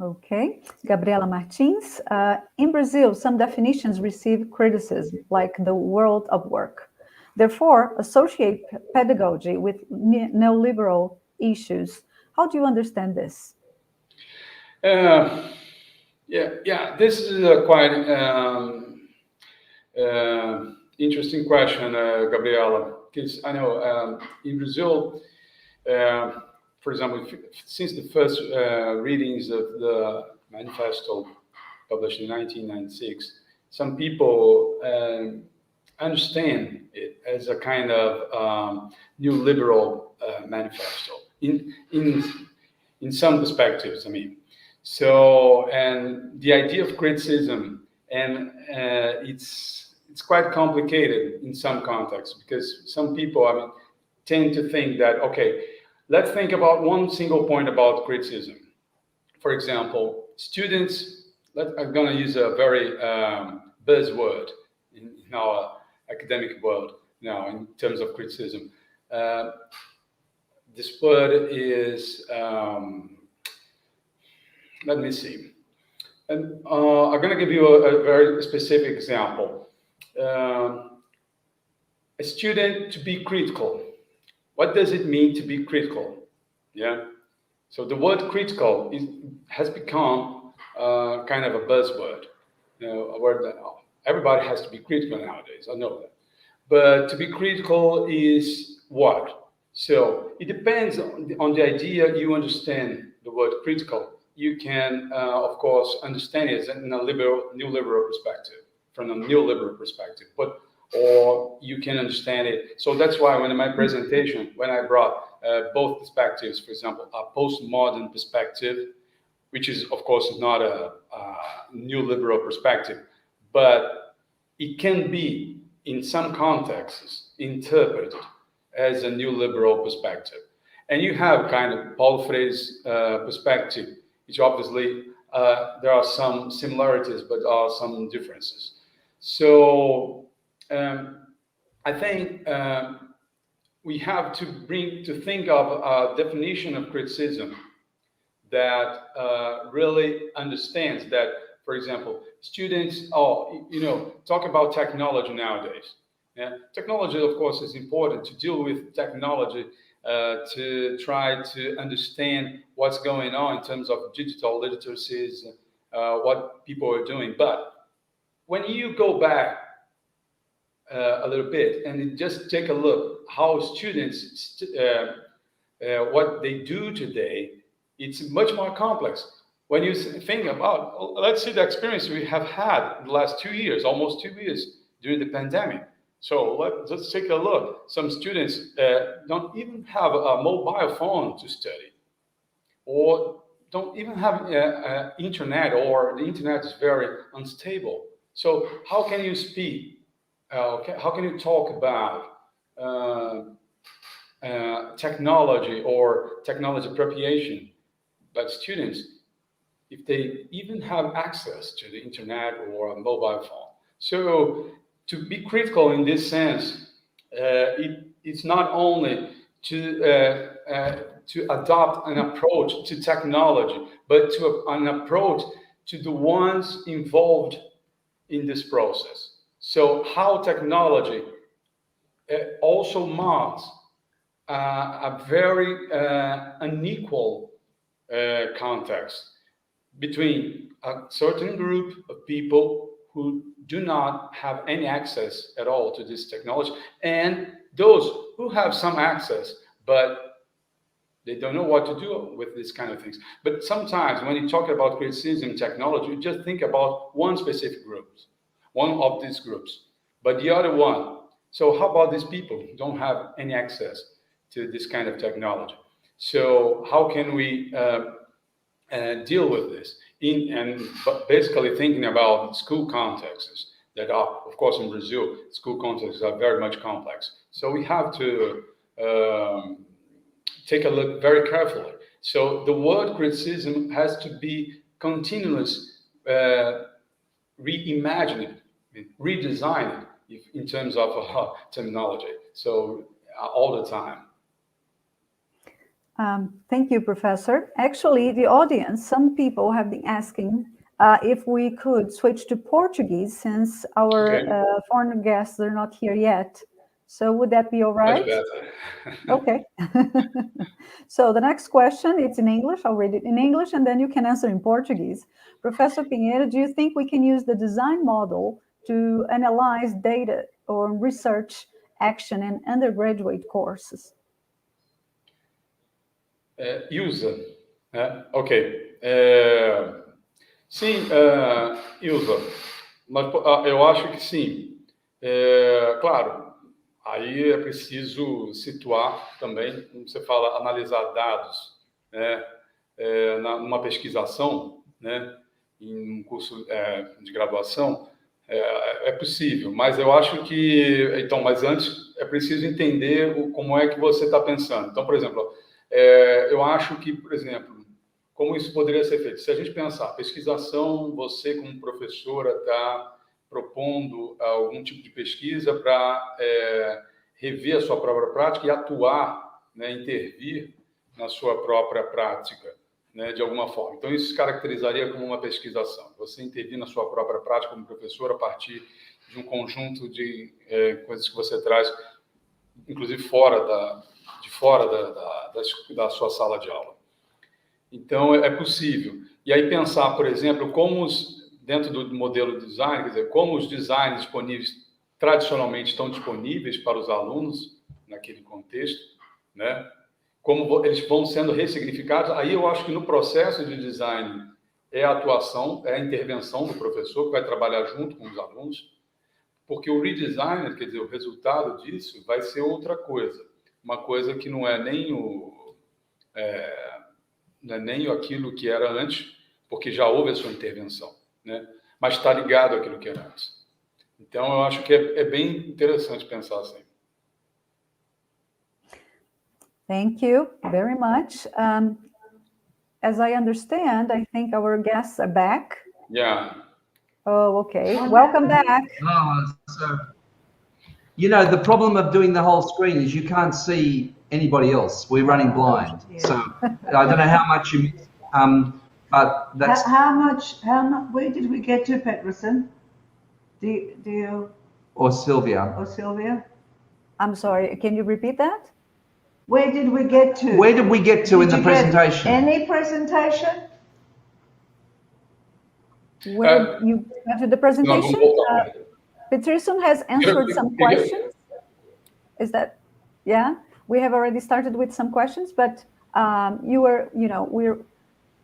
Okay. Gabriela Martins. In Brazil, some definitions receive criticism, like the world of work. Therefore, associate pedagogy with neoliberal issues. How do you understand this? Yeah. This is a quite interesting question, Gabriela, because I know in Brazil, for example, since the first readings of the manifesto published in 1996, some people understand it as a kind of new liberal manifesto in some perspectives, So, and the idea of criticism, and it's quite complicated in some contexts, because some people, tend to think that, okay, let's think about one single point about criticism. For example, students, I'm going to use a very buzzword in our academic world now in terms of criticism. This word is... let me see. And I'm going to give you a very specific example. A student to be critical. What does it mean to be critical? Yeah. So the word critical has become kind of a buzzword. A word that everybody has to be critical nowadays. I know that. But to be critical is what? So it depends on the idea you understand the word critical. You can, of course, understand it in a neoliberal perspective, from a neoliberal perspective, or you can understand it. So that's why in my presentation, when I brought both perspectives, for example, a postmodern perspective, which is, of course, not a neoliberal perspective, but it can be, in some contexts, interpreted as a neoliberal perspective. And you have kind of Paulo Freire's perspective, which obviously there are some similarities, but are some differences. So I think we have to think of a definition of criticism that really understands that, for example, students, talk about technology nowadays. Yeah? Technology, of course, is important to deal with technology, to try to understand what's going on in terms of digital literacies, what people are doing. But when you go back a little bit and just take a look how students, what they do today, it's much more complex. When you think about, let's see the experience we have had in the last 2 years, almost 2 years during the pandemic. So let's take a look. Some students don't even have a mobile phone to study, or don't even have internet, or the internet is very unstable. So how can you speak? How can you talk about technology or technology appropriation by students if they even have access to the internet or a mobile phone? So to be critical in this sense, it's not only to adopt an approach to technology, but to an approach to the ones involved in this process. So how technology also marks a very unequal context between a certain group of people who do not have any access at all to this technology, and those who have some access, but they don't know what to do with these kind of things. But sometimes when you talk about criticism technology, you just think about one specific group, one of these groups, but the other one. So how about these people who don't have any access to this kind of technology? So how can we deal with this? Basically thinking about school contexts that are, of course, in Brazil, school contexts are very much complex. So we have to take a look very carefully. So the word criticism has to be continuous, reimagined, redesigned in terms of terminology. So all the time. Thank you, Professor. Actually, the audience, some people have been asking if we could switch to Portuguese since our foreign guests are not here yet. So would that be all right? Much better. Okay. So the next question, it's in English. I'll read it in English and then you can answer in Portuguese. Professor Pinheiro, do you think we can use the design model to analyze data or research action in undergraduate courses? Usa. Ok. Sim, Ilza, mas eu acho que sim. Claro, aí é preciso situar também, como você fala, analisar dados, né, numa pesquisação, né, em um curso de graduação, é possível, mas eu acho que... Então, mas antes é preciso entender como é que você está pensando. Então, por exemplo... eu acho que, por exemplo, como isso poderia ser feito? Se a gente pensar, pesquisação, você como professora está propondo algum tipo de pesquisa para rever a sua própria prática e atuar, né, intervir na sua própria prática, né, de alguma forma. Então, isso se caracterizaria como uma pesquisação. Você intervir na sua própria prática como professora a partir de um conjunto de coisas que você traz, inclusive fora da sua sala de aula. Então, é possível. E aí pensar, por exemplo, como dentro do modelo de design, quer dizer, como os designs disponíveis tradicionalmente estão disponíveis para os alunos naquele contexto, né? Como eles vão sendo ressignificados. Aí eu acho que no processo de design é a atuação, é a intervenção do professor que vai trabalhar junto com os alunos, porque o redesign, quer dizer, o resultado disso vai ser outra coisa. Uma coisa que não é nem aquilo que era antes, porque já houve a sua intervenção, né? Mas está ligado àquilo que era antes. Então, eu acho que é bem interessante pensar assim. Thank you very much. As I understand, I think our guests are back. Yeah. Oh, okay. Welcome back. Oh, so, you know, the problem of doing the whole screen is you can't see anybody else. We're running blind. Yeah. So I don't know how much you missed, but that's... How much, where did we get to, Petrilson? Do you... Or Sylvia. Or Sylvia? I'm sorry, can you repeat that? Where did we get to? Where did we get to in the presentation? Any presentation? Where you got to the presentation? Petrilson has answered some questions. Is that, yeah? We have already started with some questions, but we're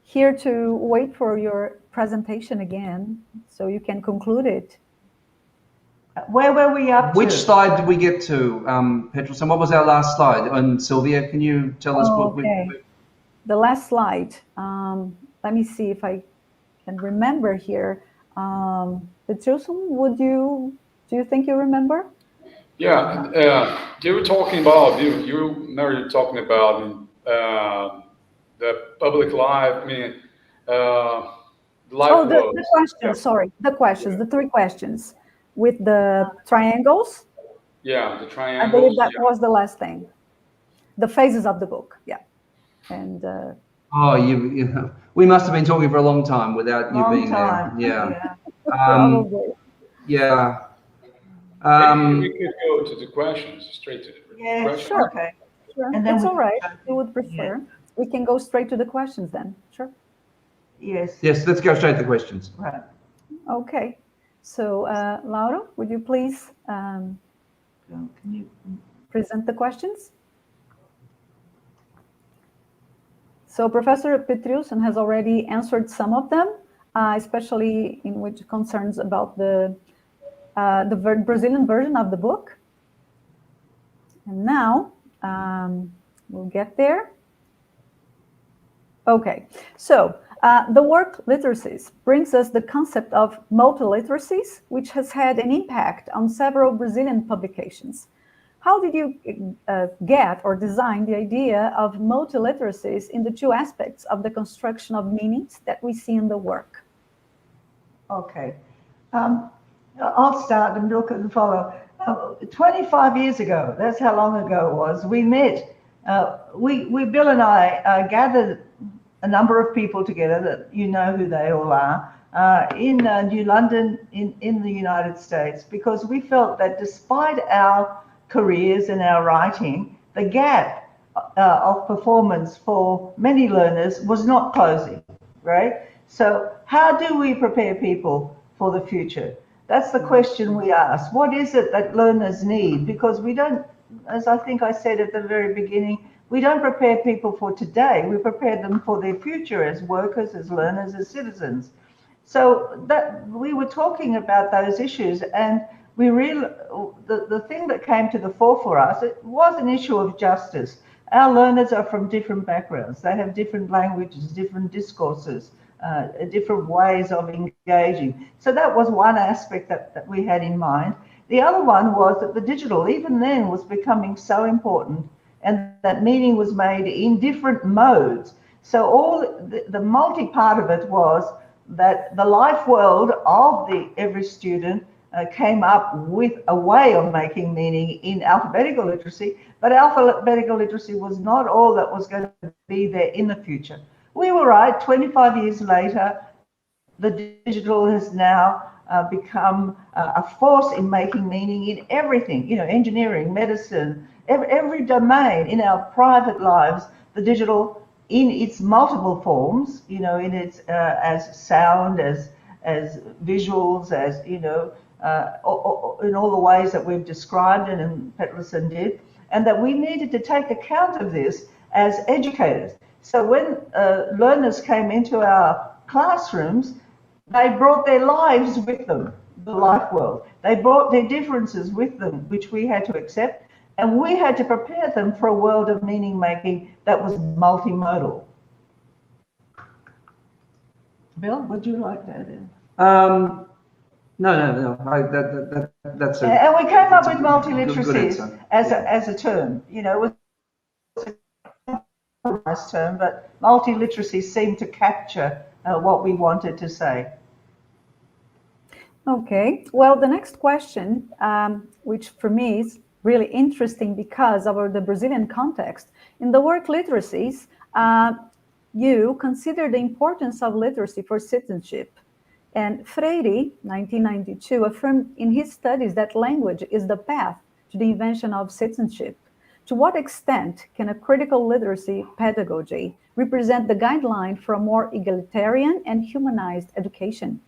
here to wait for your presentation again, so you can conclude it. Where were we up to? Which slide did we get to, Petrilson? What was our last slide? And Sylvia, can you tell us what The last slide. Let me see if I can remember here. Petrilson, do you think you remember? Yeah, they were talking about, you know, you're talking about the public life, I mean, life. Oh, the questions, yeah. Sorry, the questions, the 3 questions with the triangles. Yeah, the triangles. I believe that was the last thing. The phases of the book, yeah. And oh, we must have been talking for a long time without you being there. Yeah. Probably. Yeah. Maybe we could go to the questions, straight to the questions. Sure. Okay. Sure. And then it's all right. You would prefer. Yeah. We can go straight to the questions then. Sure. Yes. Yes, let's go straight to the questions. Right. Okay. So, Laura, would you please can you present the questions? So Professor Petrilson has already answered some of them, especially in which concerns about the Brazilian version of the book. And now we'll get there. Okay, so the work Literacies brings us the concept of multiliteracies, which has had an impact on several Brazilian publications. How did you get or design the idea of multiliteracies in the 2 aspects of the construction of meanings that we see in the work? Okay. I'll start and look and follow. 25 years ago, that's how long ago it was, we met. Bill and I gathered a number of people together that you know who they all are, in New London in the United States, because we felt that despite our careers and our writing, the gap of performance for many learners was not closing, right? So how do we prepare people for the future? That's the question we ask. What is it that learners need? Because we don't, as I think I said at the very beginning, we don't prepare people for today. We prepare them for their future as workers, as learners, as citizens. So that we were talking about those issues, and we the thing that came to the fore for us, it was an issue of justice. Our learners are from different backgrounds. They have different languages, different discourses, different ways of engaging. So that was one aspect that we had in mind. The other one was that the digital, even then, was becoming so important, and that meaning was made in different modes. So all the multi-part of it was that the life world of every student came up with a way of making meaning in alphabetical literacy, but alphabetical literacy was not all that was going to be there in the future. We were right. 25 years later, the digital has now become a force in making meaning in everything, you know, engineering, medicine, every domain in our private lives. The digital, in its multiple forms, you know, in its as sound, as visuals, as, you know, in all the ways that we've described and Petrilson did, and that we needed to take account of this as educators. So when learners came into our classrooms, they brought their lives with them, the life world. They brought their differences with them, which we had to accept, and we had to prepare them for a world of meaning making that was multimodal. Bill, would you like to add in? No. That's a. And we came up with multiliteracies as a term. You know, it was a nice term, but multiliteracy seemed to capture what we wanted to say. Okay, well, the next question, which for me is really interesting because of the Brazilian context, in the work Literacies, you consider the importance of literacy for citizenship. And Freire, 1992, affirmed in his studies that language is the path to the invention of citizenship. To what extent can a critical literacy pedagogy represent the guideline for a more egalitarian and humanized education?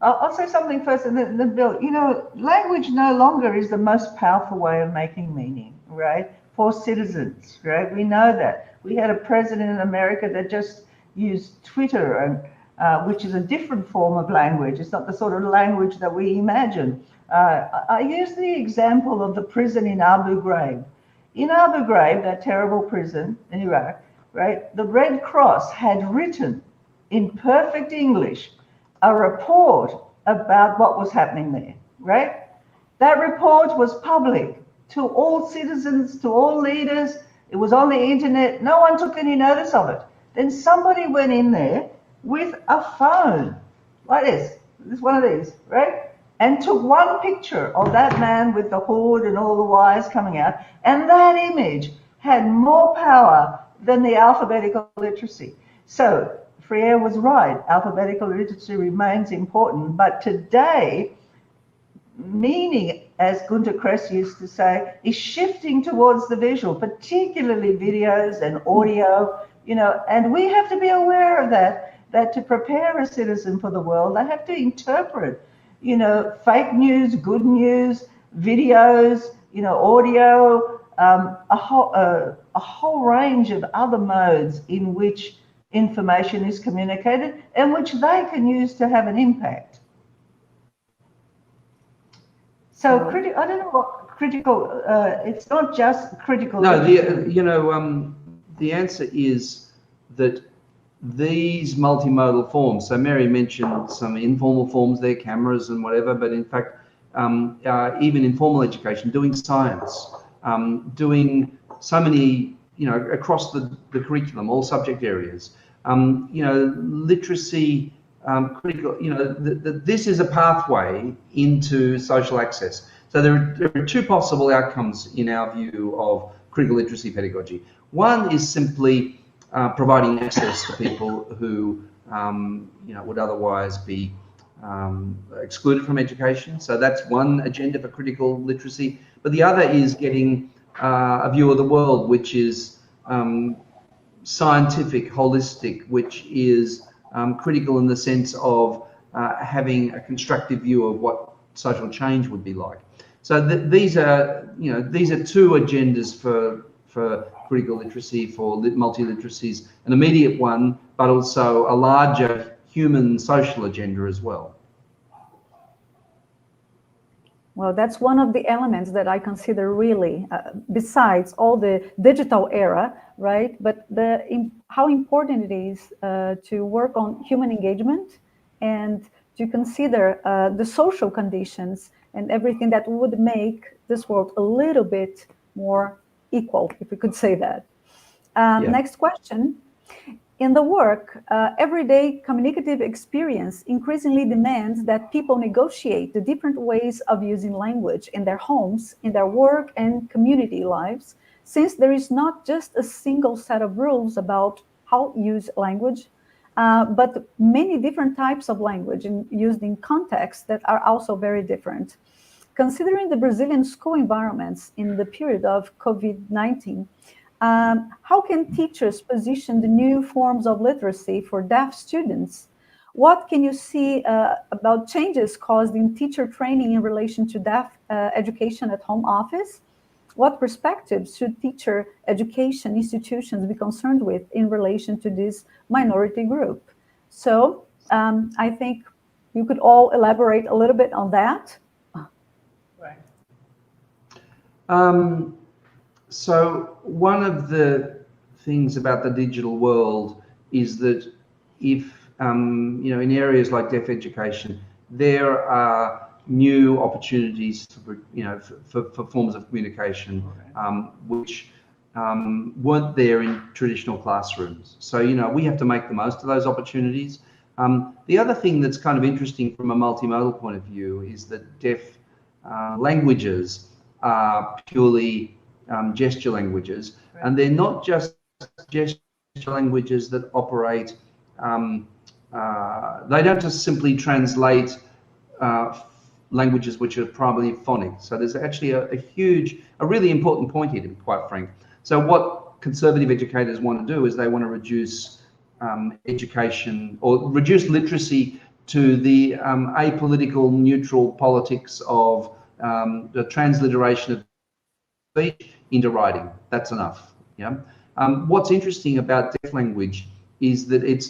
I'll say something first and then Bill. You know, language no longer is the most powerful way of making meaning, right? For citizens, right? We know that. We had a president in America that just used Twitter, and which is a different form of language. It's not the sort of language that we imagine. I use the example of the prison in Abu Ghraib. In Abu Ghraib, that terrible prison in Iraq, right? The Red Cross had written in perfect English a report about what was happening there, right? That report was public to all citizens, to all leaders. It was on the internet. No one took any notice of it. Then somebody went in there with a phone, like this one of these, right? And took one picture of that man with the hood and all the wires coming out. And that image had more power than the alphabetical literacy. So Freire was right. Alphabetical literacy remains important, but today, meaning, as Gunter Kress used to say, is shifting towards the visual, particularly videos and audio, you know, and we have to be aware of that to prepare a citizen for the world, they have to interpret, you know, fake news, good news, videos, you know, audio, a whole range of other modes in which information is communicated and which they can use to have an impact. So I don't know what critical, it's not just critical. No, the answer is that these multimodal forms, so Mary mentioned some informal forms there, cameras and whatever, but in fact, even in formal education, doing science, doing so many, you know, across the curriculum, all subject areas, you know, literacy, critical, you know, this is a pathway into social access. So there are two possible outcomes in our view of critical literacy pedagogy. One is simply providing access to people who, you know, would otherwise be excluded from education. So that's one agenda for critical literacy. But the other is getting a view of the world, which is scientific, holistic, which is critical in the sense of having a constructive view of what social change would be like. So these are, you know, these are two agendas for critical literacy, for multiliteracies, an immediate one, but also a larger human social agenda as well. Well, that's one of the elements that I consider really, besides all the digital era, right? But how important it is to work on human engagement and to consider the social conditions and everything that would make this world a little bit more equal, if we could say that. Next question. In the work, everyday communicative experience increasingly demands that people negotiate the different ways of using language in their homes, in their work and community lives, since there is not just a single set of rules about how to use language, but many different types of language used in contexts that are also very different. Considering the Brazilian school environments in the period of COVID-19, how can teachers position the new forms of literacy for deaf students? What can you see about changes caused in teacher training in relation to deaf education at home office? What perspectives should teacher education institutions be concerned with in relation to this minority group? So I think you could all elaborate a little bit on that. Right. So one of the things about the digital world is that if, you know, in areas like deaf education, there are new opportunities for, you know, for forms of communication, which weren't there in traditional classrooms. So, you know, we have to make the most of those opportunities. The other thing that's kind of interesting from a multimodal point of view is that deaf languages are purely gesture languages, right. And they're not just gesture languages that operate, they don't just simply translate languages which are primarily phonic. So there's actually a really important point here, to be quite frank. So what conservative educators want to do is they want to reduce education or reduce literacy to the apolitical, neutral politics of the transliteration of speech into writing. That's enough. Yeah. What's interesting about deaf language is that it's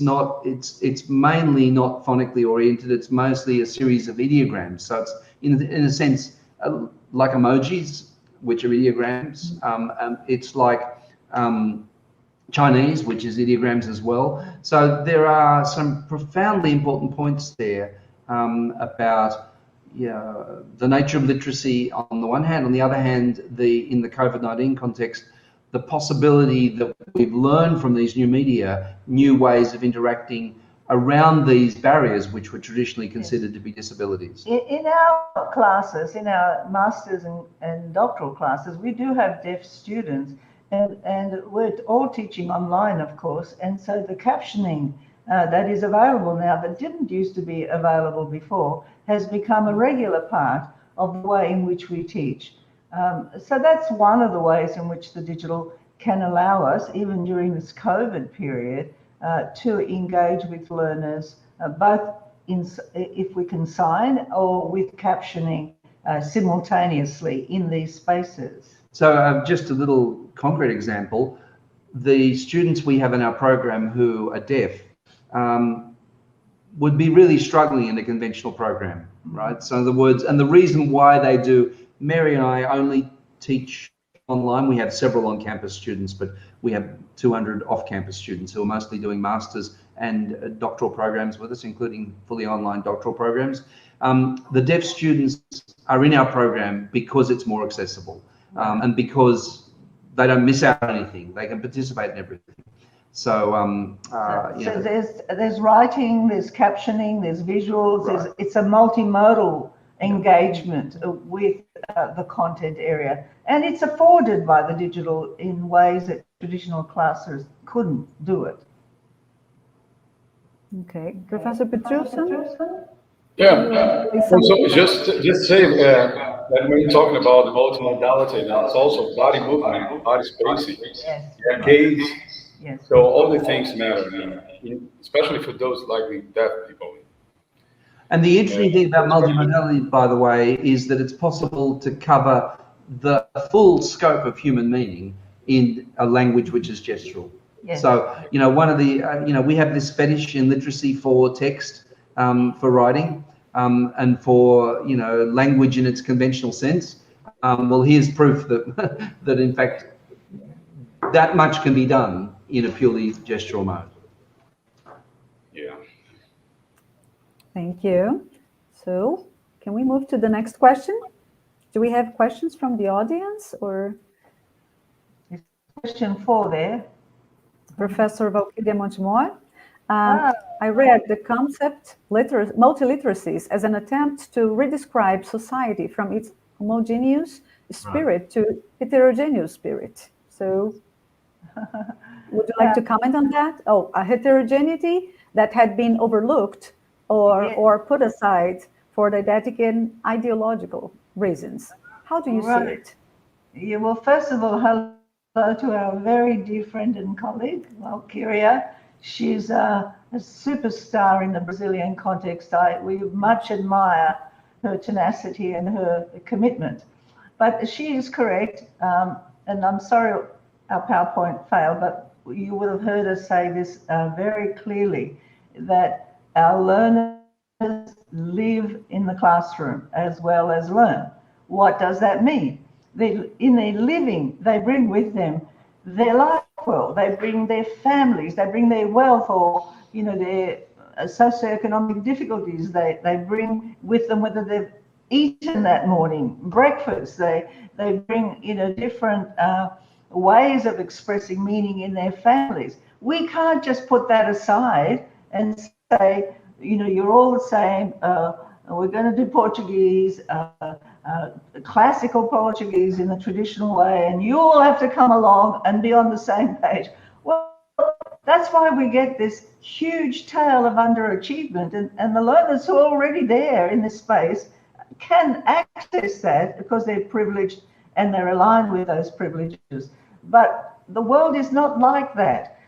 mainly not phonically oriented. It's mostly a series of ideograms. So it's in a sense like emojis, which are ideograms. It's like Chinese, which is ideograms as well. So there are some profoundly important points there about the nature of literacy on the one hand. On the other hand, in the COVID-19 context, the possibility that we've learned from these new media, new ways of interacting around these barriers, which were traditionally considered to be disabilities. In our classes, in our master's and doctoral classes, we do have deaf students, and we're all teaching online, of course, and so the captioning that is available now that didn't used to be available before has become a regular part of the way in which we teach. So that's one of the ways in which the digital can allow us, even during this COVID period, to engage with learners, both if we can sign or with captioning simultaneously in these spaces. So just a little concrete example, the students we have in our program who are deaf would be really struggling in a conventional program, right? So in other words, and the reason why they do, Mary and I only teach online. We have several on-campus students, but we have 200 off-campus students who are mostly doing masters and doctoral programs with us, including fully online doctoral programs. The deaf students are in our program because it's more accessible and because they don't miss out on anything. They can participate in everything. So, so there's writing, there's captioning, there's visuals. Right. It's a multimodal engagement with the content area, and it's afforded by the digital in ways that traditional classes couldn't do it. Okay, Professor Petrilson. Yeah. So just say that when you're talking about multimodality, that's also body movement, body spacing, gaze. Yes. So all the things matter, especially for those like deaf people. And the interesting thing about multimodality, by the way, is that it's possible to cover the full scope of human meaning in a language which is gestural. Yes. So, you know, one of the, we have this fetish in literacy for text, for writing, and for, language in its conventional sense. Well, here's proof that, that in fact, that much can be done in a purely gestural mode. Yeah. Thank you. So, can we move to the next question? Do we have questions from the audience, or? Question 4 there. Professor Valkyria Montemor. I read the concept multiliteracies as an attempt to redescribe society from its homogeneous spirit to heterogeneous spirit. So, would you like to comment on that? Oh, a heterogeneity that had been overlooked or put aside for didactic and ideological reasons. How do you see it? Yeah, well, first of all, hello to our very dear friend and colleague, Valkyria. She's a superstar in the Brazilian context. We much admire her tenacity and her commitment. But she is correct, and I'm sorry our PowerPoint failed, but you would have heard us say this very clearly, that our learners live in the classroom as well as learn. What does that mean? In their living, they bring with them their life world, they bring their families, they bring their wealth or, their socioeconomic difficulties. They bring with them whether they've eaten that morning, breakfast, they bring, different ways of expressing meaning in their families. We can't just put that aside and say, you know, you're all the same. We're going to do Portuguese, classical Portuguese in the traditional way, and you all have to come along and be on the same page. Well, that's why we get this huge tail of underachievement, and the learners who are already there in this space can access that because they're privileged and they're aligned with those privileges. But the world is not like that.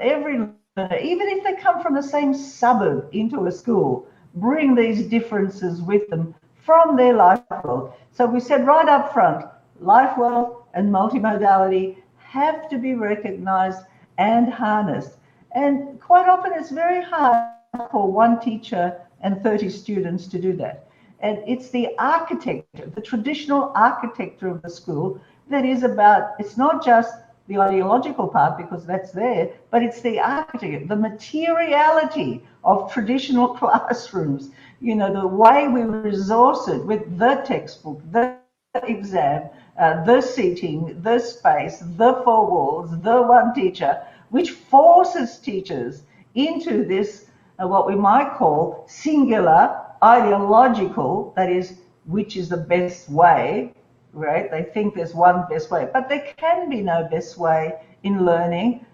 Every learner, even if they come from the same suburb into a school, bring these differences with them from their life world. So we said right up front, life world and multimodality have to be recognized and harnessed. And quite often it's very hard for one teacher and 30 students to do that. And it's the architecture, the traditional architecture of the school that is about, it's not just the ideological part because that's there, but it's the architecture, the materiality of traditional classrooms, you know, the way we resource it with the textbook, the exam, the seating, the space, the four walls, the one teacher, which forces teachers into this, what we might call singular, ideological, that is, which is the best way, right? They think there's one best way, but there can be no best way in learning,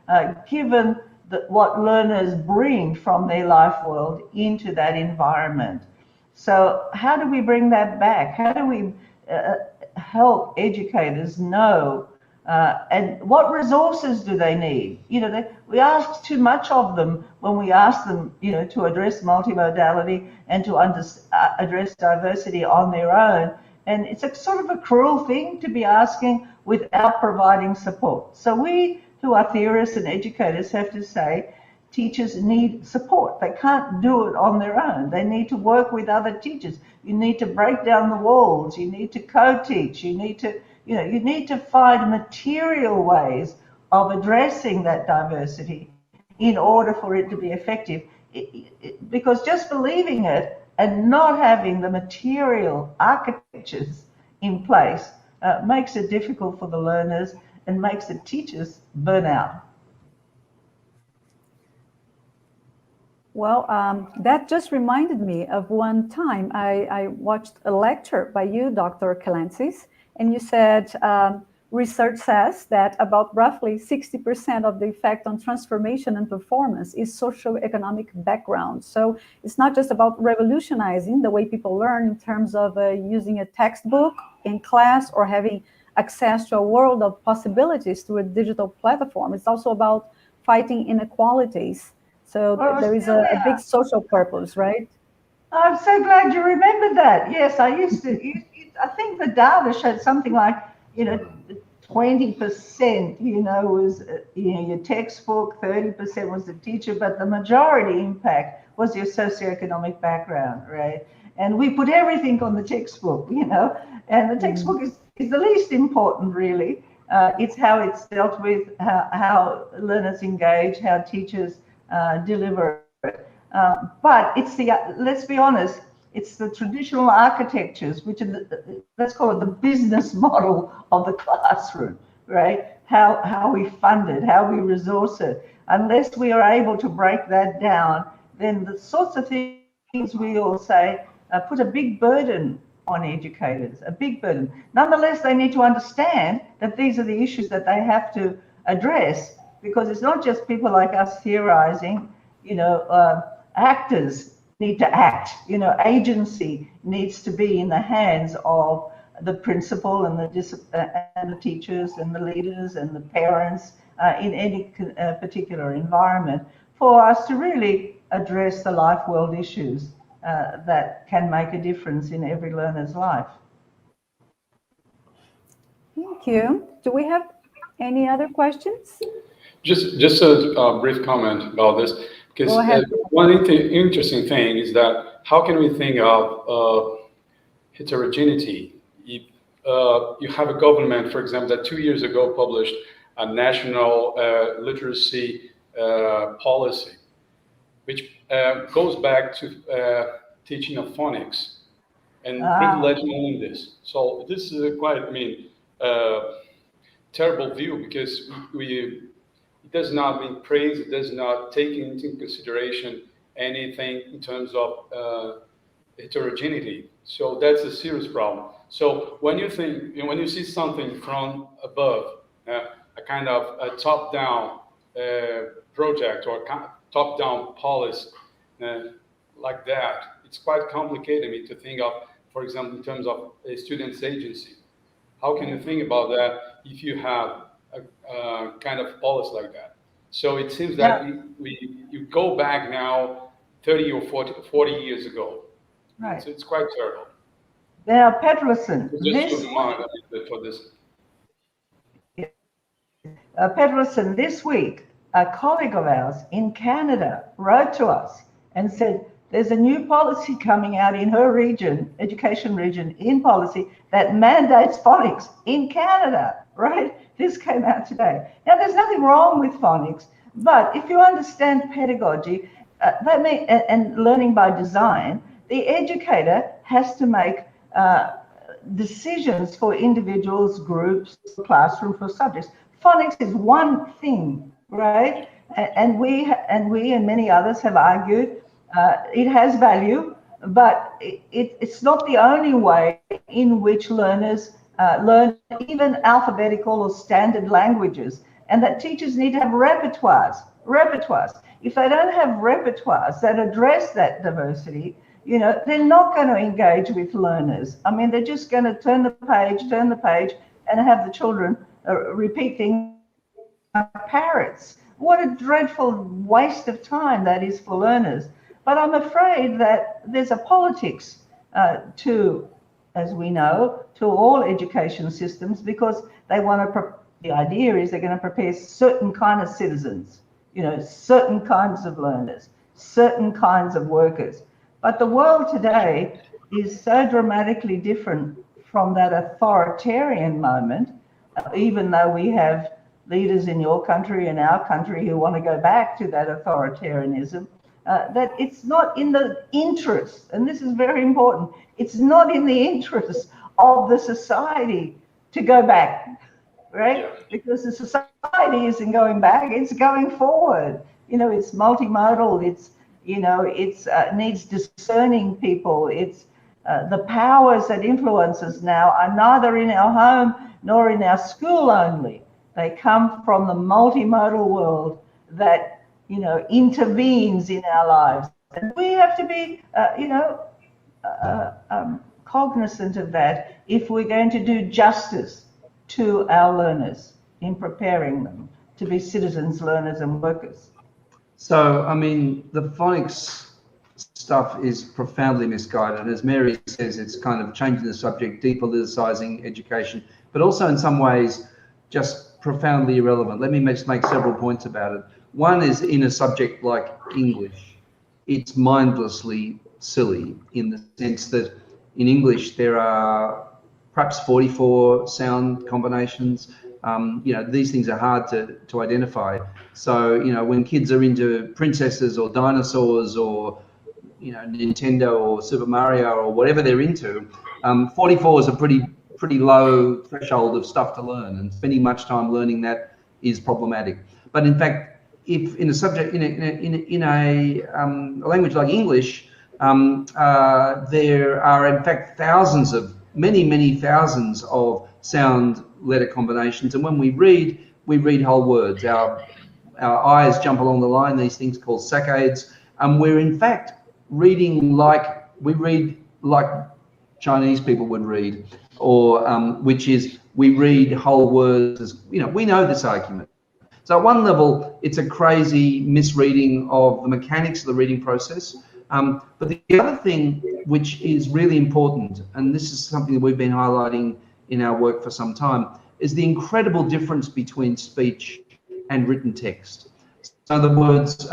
given what learners bring from their life world into that environment. So how do we bring that back? How do we help educators know, and what resources do they need? You know, we ask too much of them when we ask them, you know, to address multimodality and to address diversity on their own. And it's a sort of a cruel thing to be asking without providing support. So we, who are theorists and educators, have to say teachers need support. They can't do it on their own. They need to work with other teachers. You need to break down the walls. You need to co-teach. You need to, you know, you need to find material ways of addressing that diversity in order for it to be effective. Because just believing it and not having the material architectures in place makes it difficult for the learners and makes the teachers burn out. Well, that just reminded me of one time I watched a lecture by you, Dr. Kalantzis, and you said research says that about roughly 60% of the effect on transformation and performance is socioeconomic background. So it's not just about revolutionizing the way people learn in terms of using a textbook in class or having access to a world of possibilities through a digital platform. It's also about fighting inequalities. So there is a big social purpose, right? I'm so glad you remembered that. Yes, I used to. I think the data showed something like, you know, 20%, you know, was your textbook, 30% was the teacher, but the majority impact was your socioeconomic background, right? And we put everything on the textbook, you know, and the textbook is the least important, really. It's how it's dealt with, how learners engage, how teachers deliver it. But it's let's be honest, it's the traditional architectures, which are let's call it the business model of the classroom, right? How we fund it, how we resource it. Unless we are able to break that down, then the sorts of things we all say put a big burden on educators, a big burden. Nonetheless, they need to understand that these are the issues that they have to address, because it's not just people like us theorizing, you know, actors need to act, you know, agency needs to be in the hands of the principal and the teachers and the leaders and the parents in any particular environment for us to really address the life world issues that can make a difference in every learner's life. Thank you. Do we have any other questions? Just a brief comment about this, because one interesting thing is that how can we think of heterogeneity? If you have a government, for example, that 2 years ago published a national literacy policy, which goes back to teaching of phonics and privileging only this. So this is quite, I mean, terrible view, because it does not mean praise, it does not take into consideration anything in terms of heterogeneity. So that's a serious problem. So when you see something from above, a kind of a top-down project or top-down policy like that, it's quite complicated to me to think of, for example, in terms of a student's agency. How can you think about that if you have a kind of policy like that? So it seems that you go back now 30 or 40 years ago. Right. So it's quite terrible. Now, Petrilson, Petrilson, this week, a colleague of ours in Canada wrote to us and said, there's a new policy coming out in her region, education region, in policy that mandates phonics in Canada, right? This came out today. Now, there's nothing wrong with phonics, but if you understand pedagogy, that means, and learning by design, the educator has to make decisions for individuals, groups, classroom, for subjects. Phonics is one thing, right? And we and many others have argued it has value, but it's not the only way in which learners learn even alphabetical or standard languages, and that teachers need to have repertoires. If they don't have repertoires that address that diversity, they're not going to engage with learners. I mean, they're just going to turn the page, and have the children repeat things like parrots. What a dreadful waste of time that is for learners. But I'm afraid that there's a politics to, as we know, to all education systems, because they want to, the idea is they're going to prepare certain kind of citizens, certain kinds of learners, certain kinds of workers. But the world today is so dramatically different from that authoritarian moment, even though we have leaders in your country and our country who want to go back to that authoritarianism, that it's not in the interest, and this is very important, it's not in the interest of the society to go back, right? Yeah. Because the society isn't going back, it's going forward. It's multimodal, it needs discerning people. It's the powers that influence us now are neither in our home nor in our school only. They come from the multimodal world that intervenes in our lives, and we have to be cognizant of that if we're going to do justice to our learners in preparing them to be citizens, learners, and workers. So, I mean, the phonics stuff is profoundly misguided. As Mary says, it's kind of changing the subject, depoliticizing education, but also in some ways just profoundly irrelevant. Let me just make several points about it. One is, in a subject like English, it's mindlessly silly in the sense that in English there are perhaps 44 sound combinations. These things are hard to identify. So, when kids are into princesses or dinosaurs or, Nintendo or Super Mario or whatever they're into, 44 is a pretty low threshold of stuff to learn, and spending much time learning that is problematic. But in fact, if in a subject, in a language like English, there are in fact many thousands of sound letter combinations, and when we read whole words. Our eyes jump along the line, these things called saccades, and we're in fact reading like Chinese people would read, or which is we read whole words as, we know this argument. So at one level, it's a crazy misreading of the mechanics of the reading process. But the other thing which is really important, and this is something that we've been highlighting in our work for some time, is the incredible difference between speech and written text. So the words,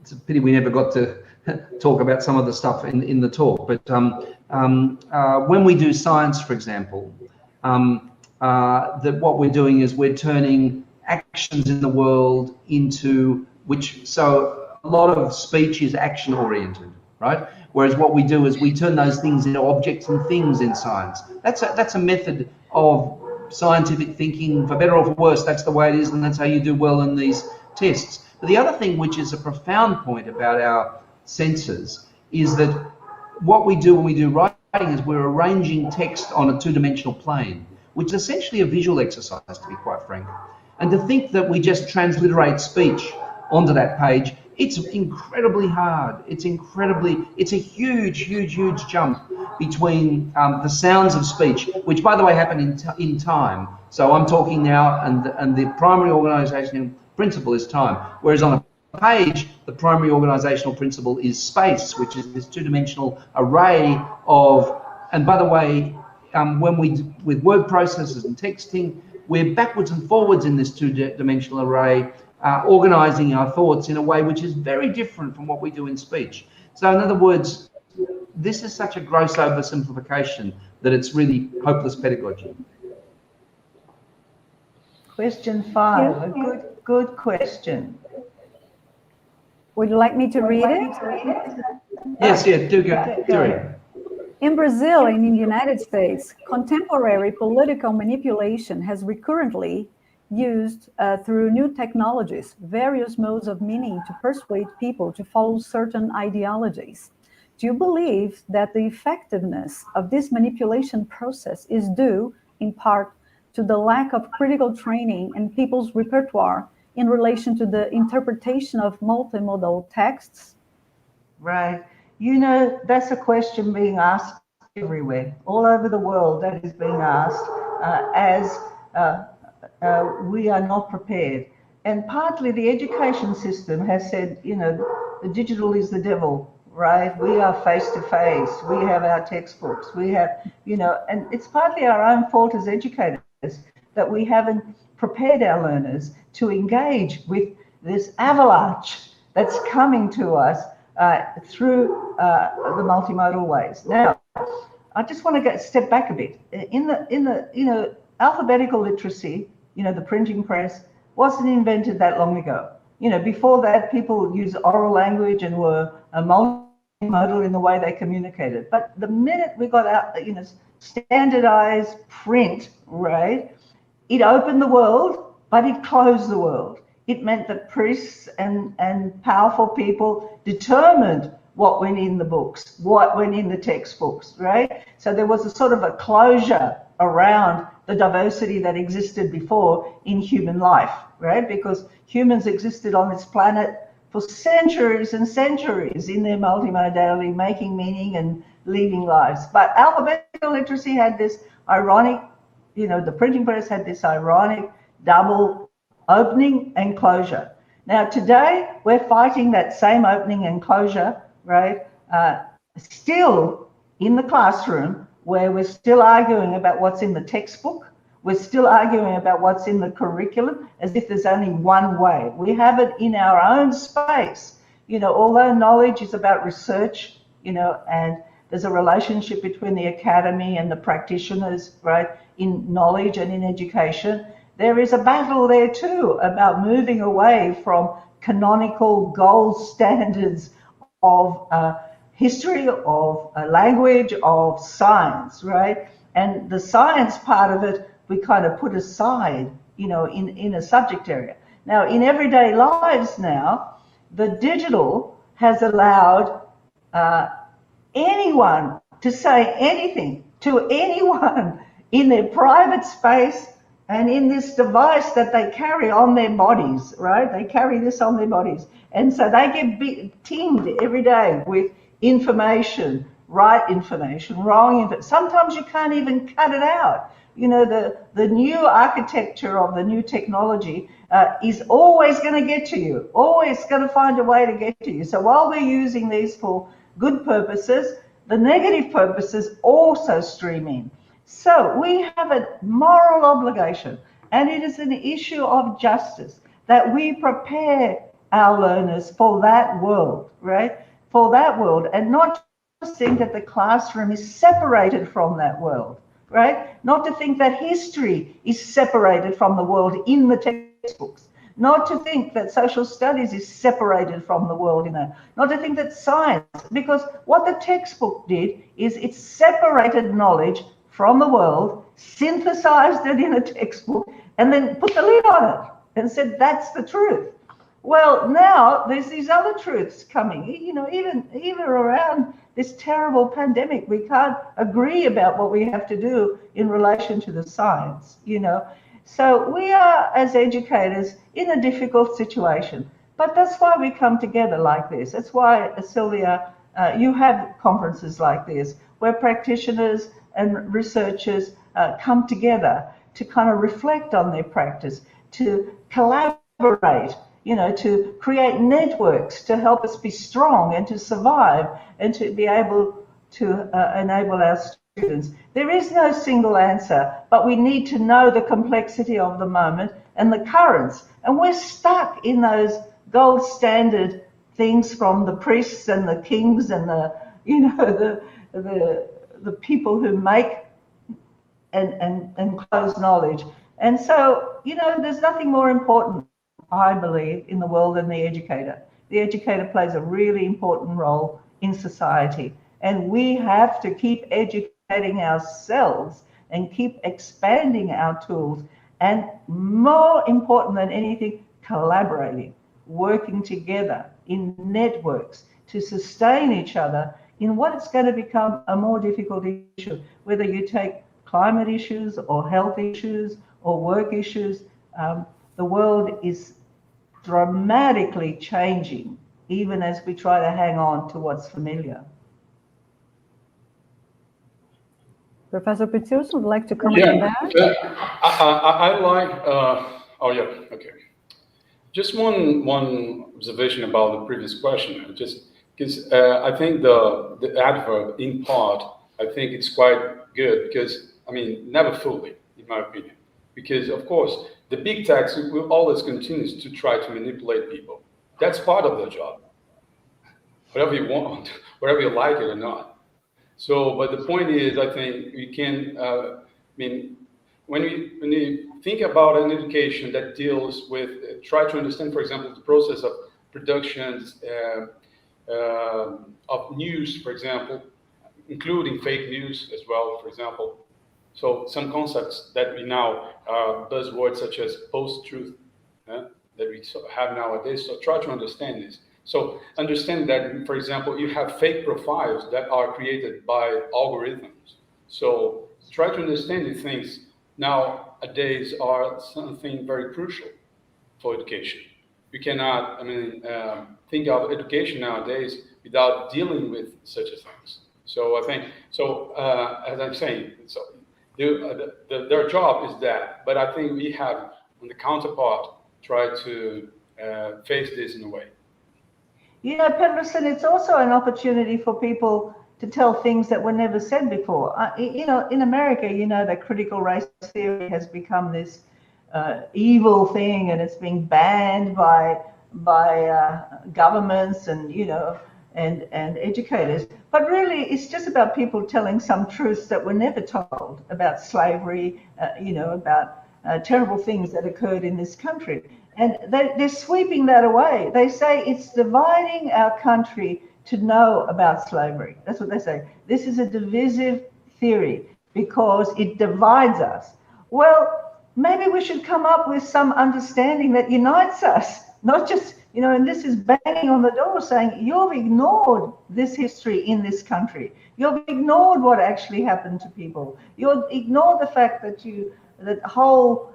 it's a pity we never got to talk about some of the stuff in the talk, but when we do science, for example, that what we're doing is we're turning actions in the world into so a lot of speech is action oriented, right? Whereas what we do is we turn those things into objects and things in science. That's a method of scientific thinking, for better or for worse. That's the way it is, and that's how you do well in these tests. But the other thing, which is a profound point about our senses, is that what we do when we do writing is we're arranging text on a two-dimensional plane, which is essentially a visual exercise, to be quite frank. And to think that we just transliterate speech onto that page, it's incredibly hard. It's a huge jump between the sounds of speech, which, by the way, happen in time. So I'm talking now, and the primary organizational principle is time. Whereas on a page, the primary organizational principle is space, which is this two-dimensional array of, and by the way, with word processors and texting, we're backwards and forwards in this two-dimensional array, organizing our thoughts in a way which is very different from what we do in speech. So in other words, this is such a gross oversimplification that it's really hopeless pedagogy. Question 5, a good question. Would you like me to read it? Yes, yeah, do go. In Brazil and in the United States, contemporary political manipulation has recurrently used through new technologies, various modes of meaning to persuade people to follow certain ideologies. Do you believe that the effectiveness of this manipulation process is due, in part, to the lack of critical training in people's repertoire in relation to the interpretation of multimodal texts? Right. You know, that's a question being asked everywhere, all over the world. That is being asked as we are not prepared. And partly the education system has said, you know, the digital is the devil, right? We are face to face. We have our textbooks. We have, you know, and it's partly our own fault as educators that we haven't prepared our learners to engage with this avalanche that's coming to us through the multimodal ways. Now, I just want to step back a bit. In the you know, alphabetical literacy, you know, the printing press wasn't invented that long ago. You know, before that, people used oral language and were multimodal in the way they communicated. But the minute we got out, you know, standardized print, right, it opened the world, but it closed the world. It meant that priests and powerful people determined what went in the books, what went in the textbooks, right? So there was a sort of a closure around the diversity that existed before in human life, right? Because humans existed on this planet for centuries and centuries in their multimodality, making meaning and leading lives. But alphabetical literacy had this ironic, you know, the printing press had this ironic double opening and closure. Now today, we're fighting that same opening and closure, right? Still in the classroom, where we're still arguing about what's in the textbook. We're still arguing about what's in the curriculum as if there's only one way. We have it in our own space. You know, although knowledge is about research, you know, and there's a relationship between the academy and the practitioners, right, in knowledge and in education, there is a battle there too about moving away from canonical gold standards of history, of language, of science, right? And the science part of it, we kind of put aside, you know, in a subject area. Now, in everyday lives now, the digital has allowed anyone to say anything to anyone in their private space and in this device that they carry on their bodies, right? They carry this on their bodies. And so they get pinged every day with information, right information, wrong information. Sometimes you can't even cut it out. You know, the new architecture of the new technology is always going to get to you, always going to find a way to get to you. So while we're using these for good purposes, the negative purposes also stream in. So we have a moral obligation, and it is an issue of justice that we prepare our learners for that world, right? For that world, and not to think that the classroom is separated from that world, right? Not to think that history is separated from the world in the textbooks. not to think that social studies is separated from the world, not to think that science, because what the textbook did is it separated knowledge from the world, synthesized it in a textbook, and then put the lid on it and said, that's the truth. Well, now there's these other truths coming, even around this terrible pandemic. We can't agree about what we have to do in relation to the science, So we are, as educators, in a difficult situation. But that's why we come together like this. That's why, Sylvia, you have conferences like this, where practitioners and researchers come together to kind of reflect on their practice, to collaborate, to create networks to help us be strong and to survive and to be able to enable our students. There is no single answer, but we need to know the complexity of the moment and the currents. And we're stuck in those gold standard things from the priests and the kings and the people who make and close knowledge. And so, there's nothing more important, I believe, in the world than the educator. The educator plays a really important role in society. And we have to keep educating ourselves and keep expanding our tools. And more important than anything, collaborating, working together in networks to sustain each other in what is going to become a more difficult issue, whether you take climate issues or health issues or work issues. The world is dramatically changing, even as we try to hang on to what's familiar. Professor Petrilson would like to comment on that? I like, okay. Just one observation about the previous question, just because I think the adverb in part, I think it's quite good because, never fully, in my opinion, because of course, the big techs will always continue to try to manipulate people. That's part of their job. Whatever you want, whether you like it or not. So, but the point is, I think we can, when we think about an education that deals with, try to understand, for example, the process of productions of news, for example, including fake news as well, for example. So some concepts that we now buzzwords such as post-truth that we have nowadays. So try to understand this. So understand that, for example, you have fake profiles that are created by algorithms. So try to understand these things nowadays are something very crucial for education. You cannot, think of education nowadays without dealing with such things. So I think, as I'm saying, so their job is that, but I think we have, on the counterpart, try to face this in a way. Petrilson, it's also an opportunity for people to tell things that were never said before. In America, that critical race theory has become this evil thing, and it's being banned by governments and and educators. But really, it's just about people telling some truths that were never told about slavery, about terrible things that occurred in this country. And they're sweeping that away. They say it's dividing our country to know about slavery. That's what they say. This is a divisive theory because it divides us. Well, maybe we should come up with some understanding that unites us, not just, and this is banging on the door saying, you've ignored this history in this country. You've ignored what actually happened to people. You've ignored the fact that whole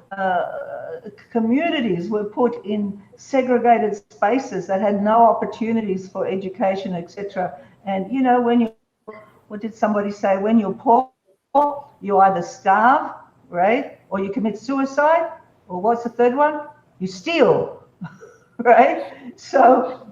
communities were put in segregated spaces that had no opportunities for education, etc. And what did somebody say? When you're poor, you either starve, right, or you commit suicide, or what's the third one? You steal, right? So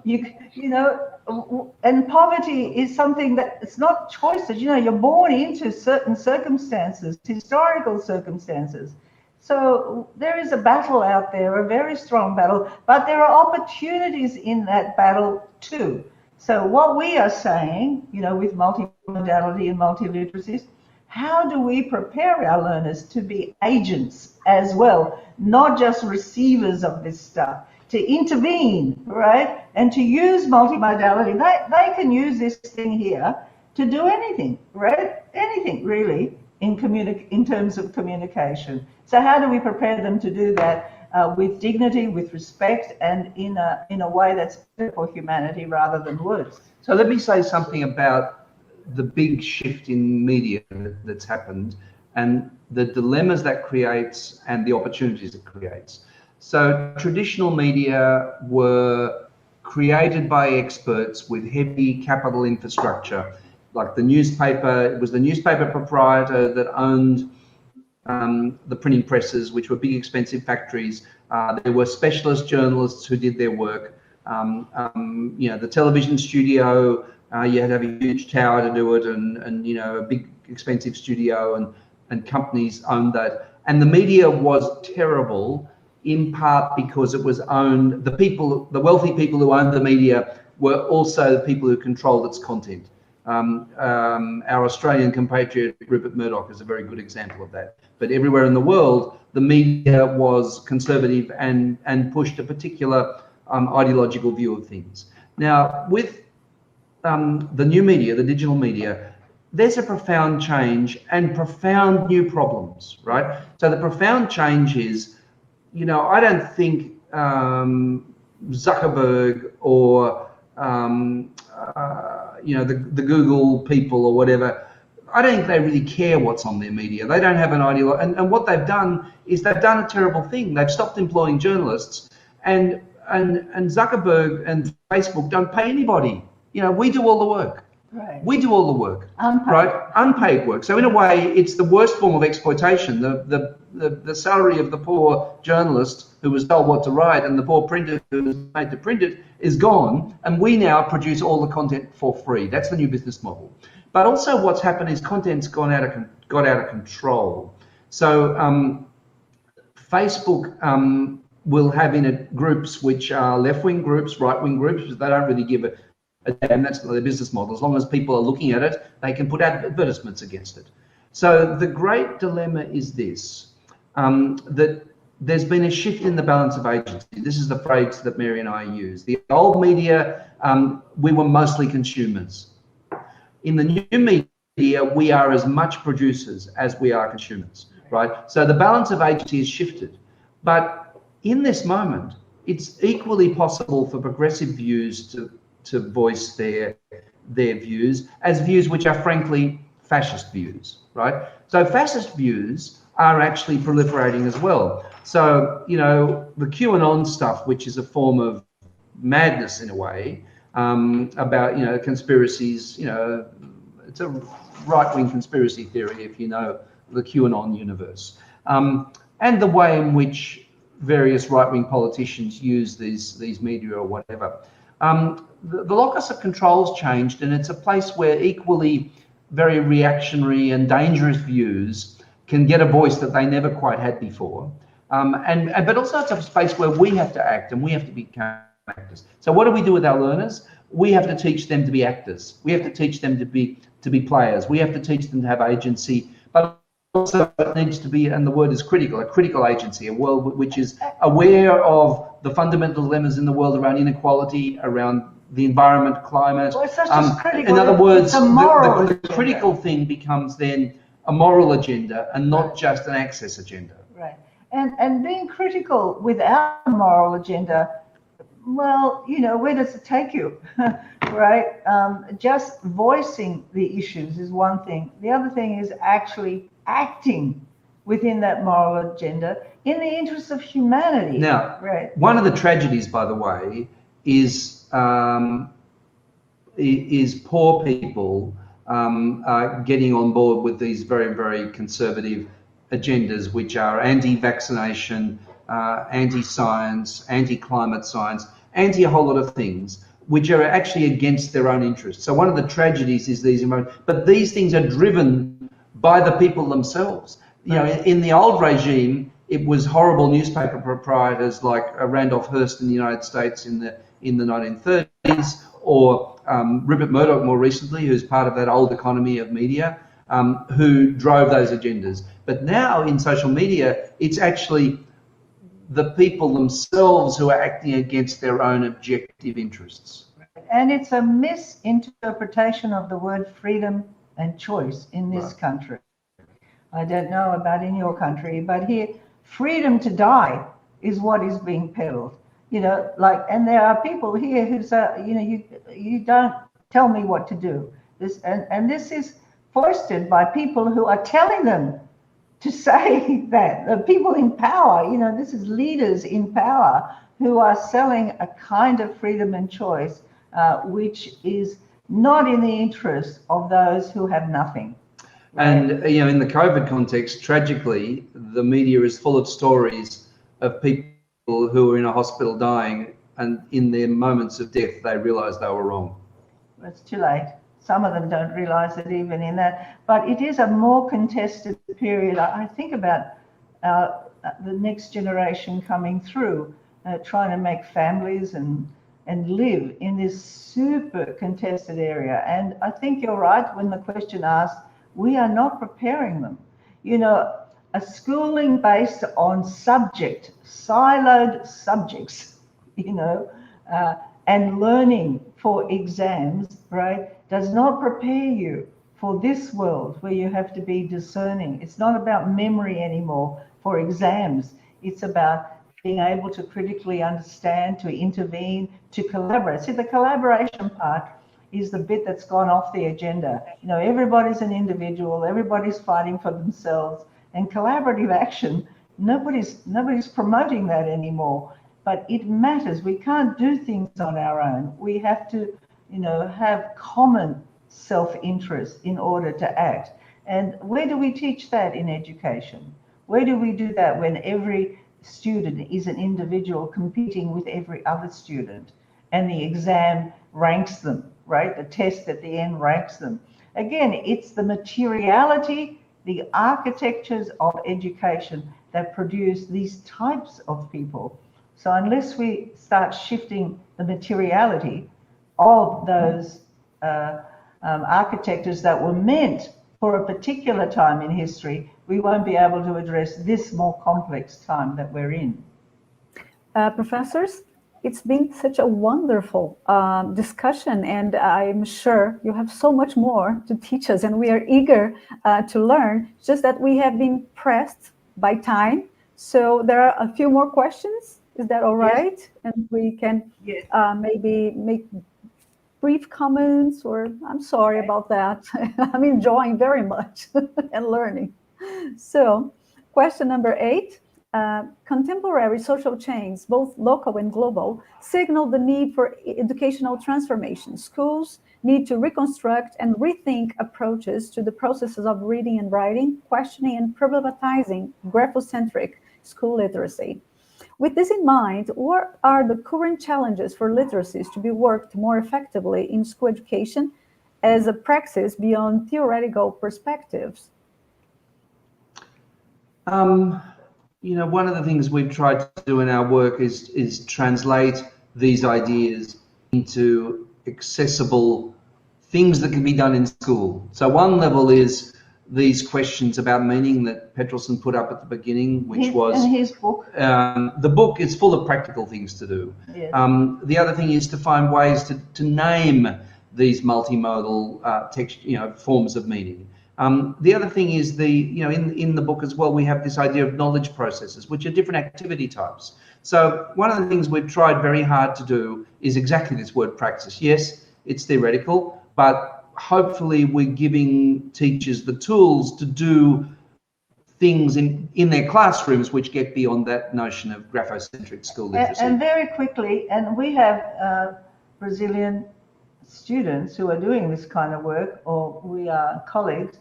and poverty is something that it's not choices. You're born into certain circumstances, historical circumstances. So there is a battle out there, a very strong battle, but there are opportunities in that battle too. So what we are saying, with multimodality and multiliteracies, how do we prepare our learners to be agents as well, not just receivers of this stuff, to intervene, right? And to use multimodality. They can use this thing here to do anything, right? Anything really in terms of communication. So how do we prepare them to do that with dignity, with respect, and in a way that's better for humanity rather than worse? So let me say something about the big shift in media that's happened and the dilemmas that creates and the opportunities it creates. So traditional media were created by experts with heavy capital infrastructure, like the newspaper. It was the newspaper proprietor that owned the printing presses, which were big, expensive factories. There were specialist journalists who did their work. The television studio, you had to have a huge tower to do it, and a big, expensive studio, and companies owned that. And the media was terrible, in part because it was owned. The wealthy people who owned the media were also the people who controlled its content. Our Australian compatriot Rupert Murdoch is a very good example of that. But everywhere in the world, the media was conservative and pushed a particular ideological view of things. Now, with the new media, the digital media, there's a profound change and profound new problems, right? So the profound change is, I don't think Zuckerberg or the Google people or whatever, I don't think they really care what's on their media. They don't have an ideology. And what they've done is they've done a terrible thing. They've stopped employing journalists, and Zuckerberg and Facebook don't pay anybody. We do all the work. Right. We do all the work. Unpaid. Right? Unpaid work. So in a way, it's the worst form of exploitation. The salary of the poor journalist who was told what to write and the poor printer who was made to print it is gone, and we now produce all the content for free. That's the new business model. But also what's happened is content's got out of control. So Facebook will have in it groups which are left-wing groups, right-wing groups, but they don't really give a damn. That's not their business model. As long as people are looking at it, they can put advertisements against it. So the great dilemma is this, that there's been a shift in the balance of agency. This is the phrase that Mary and I use. The old media, we were mostly consumers. In the new media, we are as much producers as we are consumers, right? So the balance of agency has shifted. But in this moment, it's equally possible for progressive views to voice their views as views which are frankly fascist views, right? So fascist views are actually proliferating as well. So, the QAnon stuff, which is a form of madness in a way, about, conspiracies, it's a right-wing conspiracy theory if you know the QAnon universe. And the way in which various right-wing politicians use these media or whatever. The locus of control's changed, and it's a place where equally very reactionary and dangerous views can get a voice that they never quite had before. But also it's a space where we have to act and we have to become actors. So what do we do with our learners? We have to teach them to be actors. We have to teach them to be players. We have to teach them to have agency, but also it needs to be, and the word is critical, a critical agency, a world which is aware of the fundamental dilemmas in the world around inequality, around the environment, climate. Well, it's not just critical, in other words, the critical thing becomes then a moral agenda and not just an access agenda. Right. And being critical without a moral agenda, well, where does it take you, right? Just voicing the issues is one thing. The other thing is actually acting within that moral agenda in the interest of humanity. Now, right. One of the tragedies, by the way, is poor people getting on board with these very, very conservative agendas, which are anti-vaccination, anti-science, anti-climate science, anti a whole lot of things, which are actually against their own interests. So one of the tragedies is but these things are driven by the people themselves. In the old regime, it was horrible newspaper proprietors like Randolph Hearst in the United States in the 1930s, or Rupert Murdoch more recently, who's part of that old economy of media. who drove those agendas. But now in social media, it's actually the people themselves who are acting against their own objective interests. And it's a misinterpretation of the word freedom and choice in this country. I don't know about in your country, but here, freedom to die is what is being peddled. You know, like, and there are people here who say, you know, you don't tell me what to do. This and this is foisted by people who are telling them to say that. The people in power, you know, this is leaders in power who are selling a kind of freedom and choice which is not in the interest of those who have nothing. And, you know, in the COVID context, tragically, the media is full of stories of people who are in a hospital dying, and in their moments of death, they realize they were wrong. It's too late. Some of them don't realize it even in that. But it is a more contested period. I think about the next generation coming through, trying to make families and live in this super contested area. And I think you're right when the question asks, we are not preparing them. You know, a schooling based on subject, siloed subjects, you know, and learning for exams, right, does not prepare you for this world where you have to be discerning. It's not about memory anymore for exams. It's about being able to critically understand, to intervene, to collaborate. See, the collaboration part is the bit that's gone off the agenda. You know, everybody's an individual, everybody's fighting for themselves, and collaborative action, nobody's promoting that anymore. But it matters. We can't do things on our own. We have to, you know, have common self-interest in order to act. And where do we teach that in education? Where do we do that when every student is an individual competing with every other student and the exam ranks them, right? The test at the end ranks them. Again, it's the materiality, the architectures of education that produce these types of people. So unless we start shifting the materiality of those architectures that were meant for a particular time in history, we won't be able to address this more complex time that we're in. Professors, it's been such a wonderful discussion, and I'm sure you have so much more to teach us, and we are eager to learn, just that we have been pressed by time. So there are a few more questions. Is that all right? Yes. And we can maybe make brief comments, or I'm sorry about that. I'm enjoying very much and learning. So question number 8, contemporary social change, both local and global, signal the need for educational transformation. Schools need to reconstruct and rethink approaches to the processes of reading and writing, questioning and problematizing graphocentric school literacy. With this in mind, what are the current challenges for literacies to be worked more effectively in school education as a praxis beyond theoretical perspectives? You know, one of the things we've tried to do in our work is translate these ideas into accessible things that can be done in school. So one level is these questions about meaning that Petrilson put up at the beginning, which was his book. The book is full of practical things to do. Yes. The other thing is to find ways to name these multimodal text, you know, forms of meaning. The other thing is in the book as well, we have this idea of knowledge processes, which are different activity types. So one of the things we've tried very hard to do is exactly this word praxis. Yes, it's theoretical, but hopefully we're giving teachers the tools to do things in their classrooms which get beyond that notion of graphocentric school literacy. And very quickly, and we have Brazilian students who are doing this kind of work, or we are colleagues,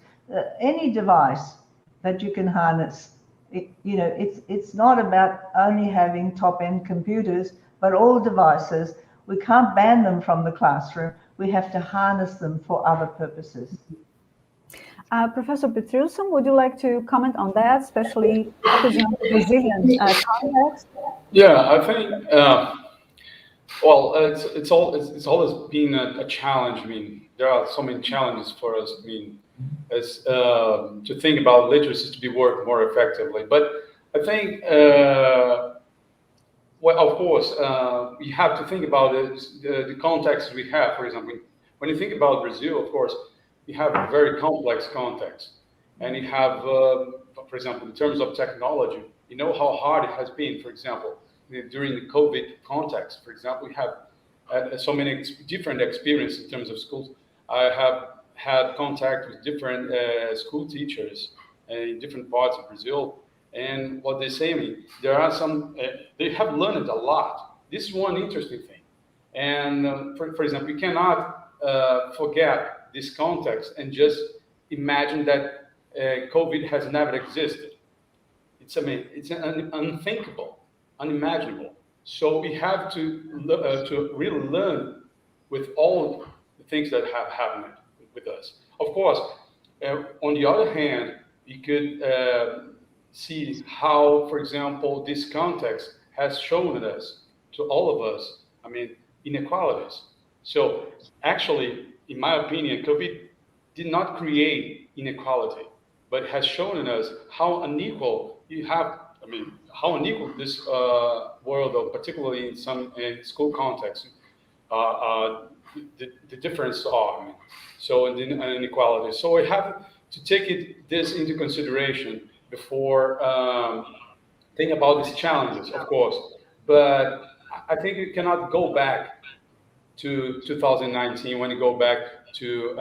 any device that you can harness, it's not about only having top-end computers, but all devices. We can't ban them from the classroom. We have to harness them for other purposes. Professor Petrilson, would you like to comment on that, especially focusing on the Brazilian context? Yeah, I think, well, it's always been a challenge. I mean, there are so many challenges for us. I mean, to think about literacy to be worked more effectively. But I think, well, of course, you have to think about the context we have. For example, when you think about Brazil, of course, you have a very complex context. And you have, for example, in terms of technology, you know how hard it has been, for example, during the COVID context. For example, we have so many different experiences in terms of schools. I have had contact with different school teachers in different parts of Brazil. And what they say to me, there are some, they have learned a lot. This is one interesting thing. And for example, you cannot forget this context and just imagine that COVID has never existed. It's unthinkable, unimaginable. So we have to really learn with all the things that have happened with us. Of course, on the other hand, you could see how, for example, this context has shown us, to all of us, inequalities. So actually, in my opinion, COVID did not create inequality, but has shown us how unequal how unequal this world, particularly in some school contexts, the difference are. So in inequality. So we have to take this into consideration before thinking about these challenges, of course. But I think we cannot go back to 2019 when you go back to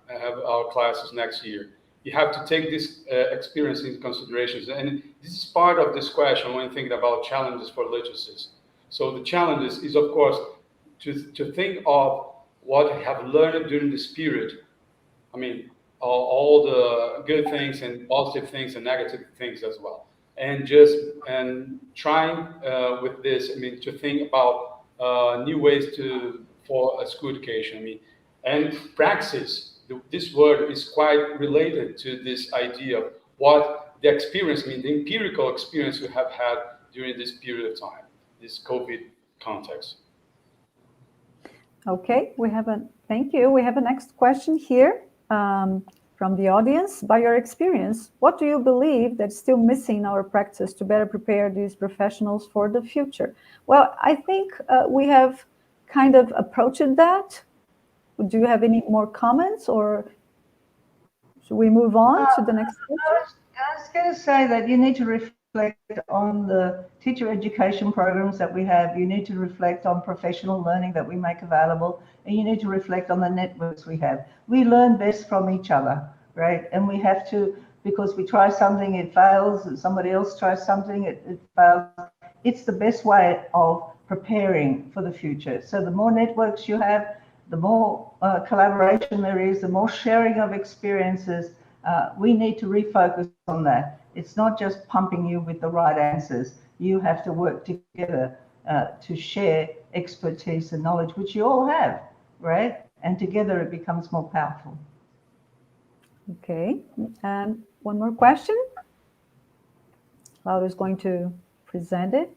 have our classes next year. You have to take this experience into consideration. And this is part of this question when thinking about challenges for literacies. So the challenges is, of course, to think of what I have learned during this period. All the good things and positive things and negative things as well. And trying with this, to think about new ways for a school education. And praxis. This word is quite related to this idea of what the experience, the empirical experience we have had during this period of time, this COVID context. Okay, thank you. We have a next question here from the audience. By your experience, what do you believe that's still missing in our practice to better prepare these professionals for the future? Well, I think we have kind of approached that. Do you have any more comments, or should we move on to the next question? I was going to say that you need to reflect on the teacher education programs that we have. You need to reflect on professional learning that we make available, and you need to reflect on the networks we have. We learn best from each other, right? And we have to, because we try something, it fails, and somebody else tries something, it fails. It's the best way of preparing for the future. So the more networks you have, the more collaboration there is, the more sharing of experiences. We need to refocus on that. It's not just pumping you with the right answers. You have to work together to share expertise and knowledge, which you all have, right? And together it becomes more powerful. Okay, one more question. Laura is going to present it.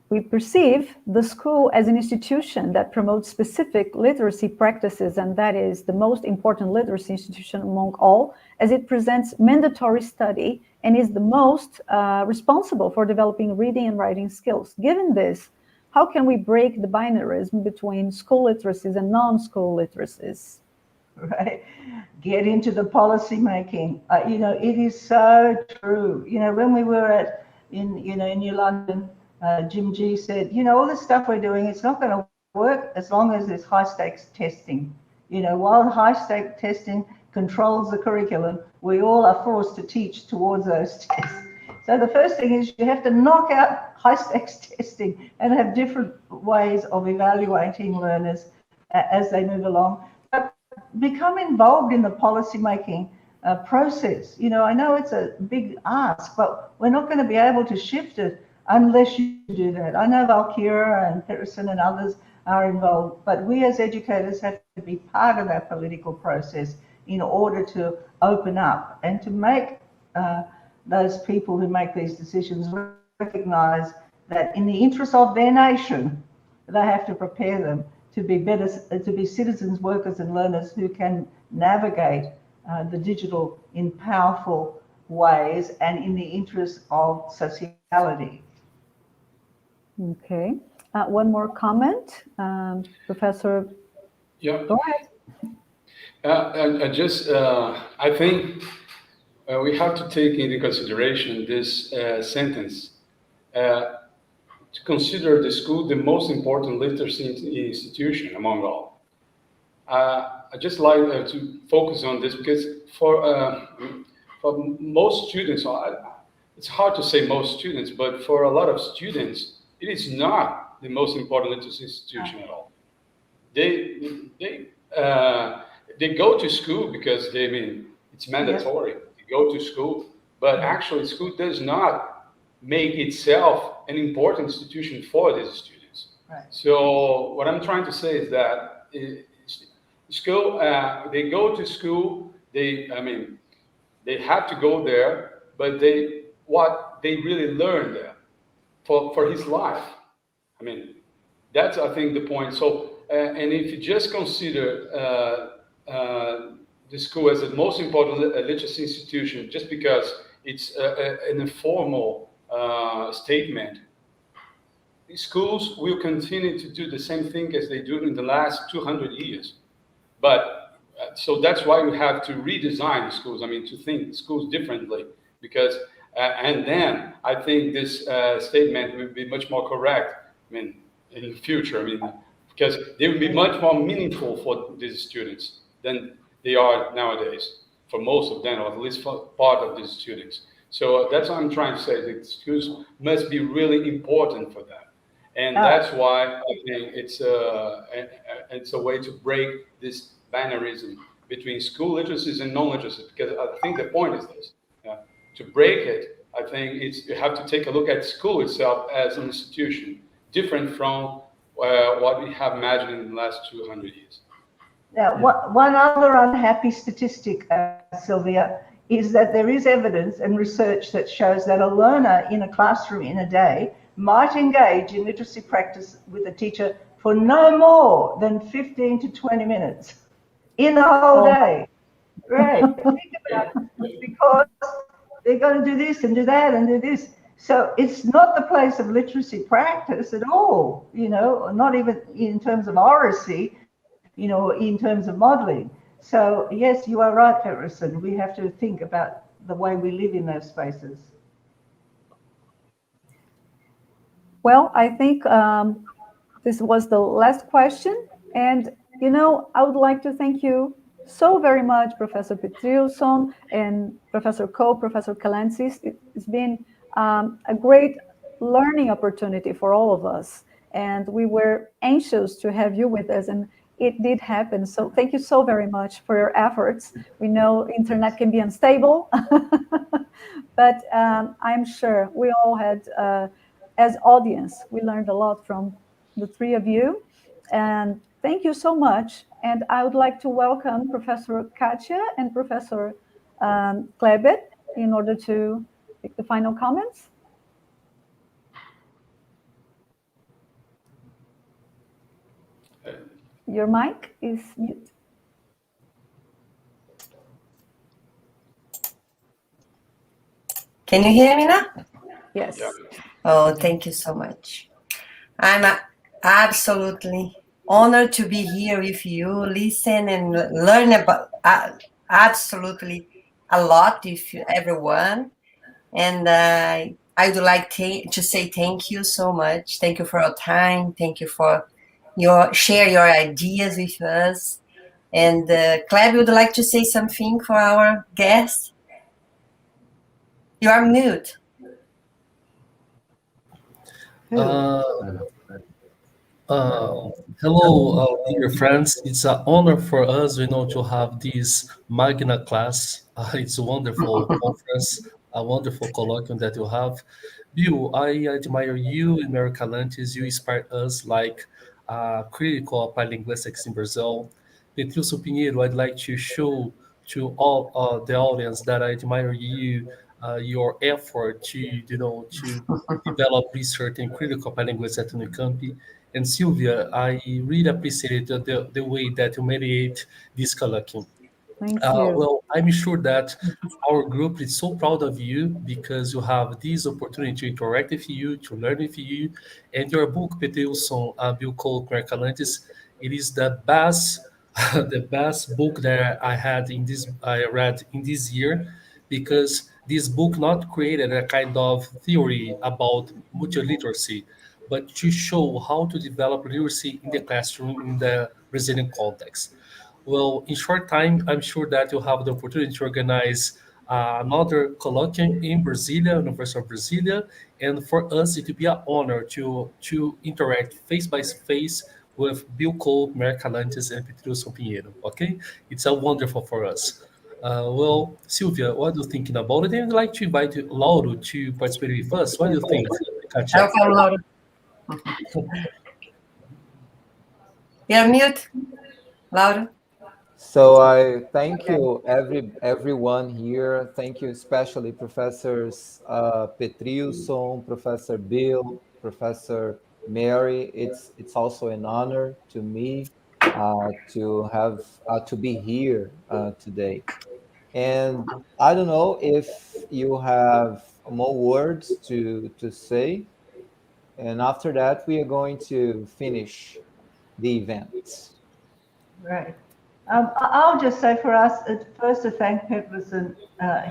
We perceive the school as an institution that promotes specific literacy practices, and that is the most important literacy institution among all, as it presents mandatory study and is the most responsible for developing reading and writing skills. Given this, how can we break the binarism between school literacies and non-school literacies? Right, get into the policy making. It is so true. When we were in New London, Jim G said, all this stuff we're doing, it's not going to work as long as there's high stakes testing. While high stakes testing controls the curriculum, we all are forced to teach towards those tests. So the first thing is you have to knock out high stakes testing and have different ways of evaluating learners as they move along. But become involved in the policy making process. I know it's a big ask, but we're not going to be able to shift it unless you do that. I know Valkyra and Petrilson and others are involved, but we as educators have to be part of that political process in order to open up and to make those people who make these decisions recognize that in the interest of their nation, they have to prepare them to be better, to be citizens, workers, and learners who can navigate the digital in powerful ways and in the interest of sociality. Okay. One more comment, Professor. Yeah. Go ahead. I think we have to take into consideration this sentence. To consider the school the most important literacy institution among all. I just like to focus on this because for most students, it's hard to say most students, but for a lot of students, it is not the most important literacy institution at all. They go to school because it's mandatory. They go to school, but actually school does not make itself an important institution for these students. Right. So what I'm trying to say is that school, they go to school, they have to go there, but what they really learn there for his life. That's, I think, the point. So, and if you just consider the school as the most important literacy institution, just because it's an informal statement, schools will continue to do the same thing as they do in the last 200 years. But so that's why we have to redesign schools. To think schools differently, because and then I think this statement will be much more correct. In the future, because they will be much more meaningful for these students than they are nowadays, for most of them, or at least for part of these students. So that's what I'm trying to say. The schools must be really important for them. And that's why I think it's a way to break this binarism between school literacies and non-literacies, because I think the point is this. To break it, I think you have to take a look at school itself as an institution, different from what we have imagined in the last 200 years. Now, one other unhappy statistic, Sylvia, is that there is evidence and research that shows that a learner in a classroom in a day might engage in literacy practice with a teacher for no more than 15 to 20 minutes in a whole day. Right. Think about it, because they're going to do this and do that and do this. So it's not the place of literacy practice at all, not even in terms of oracy, in terms of modeling. So yes, you are right, Petrilson. We have to think about the way we live in those spaces. Well, I think this was the last question. And, I would like to thank you so very much, Professor Petrilson and Professor Kalantzis. It's been a great learning opportunity for all of us. And we were anxious to have you with us, and it did happen. So thank you so very much for your efforts. We know internet can be unstable, but I'm sure we all had, as audience, we learned a lot from the three of you. And thank you so much. And I would like to welcome Professor Katia and Professor Klebet in order to make the final comments. Your mic is mute. Can you hear me now? Yes. Oh, thank you so much. I'm absolutely honored to be here with you, listen and learn about absolutely a lot with everyone. And I would like to say thank you so much. Thank you for your time. Thank you for share your ideas with us. And Kleb would like to say something for our guest. You are mute. Hello, dear friends. It's an honor for us, to have this Magna class. It's a wonderful conference, a wonderful colloquium that you have. Bill, I admire you and Mary Kalantzis. You inspire us like critical linguistics in Brazil. Petrilson Pinheiro, I'd like to show to all the audience that I admire you, your effort to develop research in critical linguistics at Unicamp. And Sylvia, I really appreciate the way that you mediate this colloquium. Thank you. Well, I'm sure that our group is so proud of you because you have this opportunity to interact with you, to learn with you, and your book, Petrilson, Bill Kalantzis, it is the best, the best book that I read in this year, because this book not created a kind of theory about multiliteracy, but to show how to develop literacy in the classroom in the Brazilian context. Well, in short time, I'm sure that you'll have the opportunity to organize another colloquium in Brasilia, University of Brasilia, and for us it will be an honor to interact face by face with Bill Cole, Mary Kalantzis, and Petrilson Pinheiro. Okay, it's a wonderful for us. Well, Sylvia, what are you thinking about it? And I'd like to invite Lauro to participate with us. What do you think, Katia? Eu falo, Laura. You're mute, Laura. So I thank you, everyone here. Thank you, especially Professors Petrilson, Professor Bill, Professor Mary. It's also an honor to me to be here today. And I don't know if you have more words to say. And after that, we are going to finish the event. Right. I'll just say for us, first to thank Petrilson,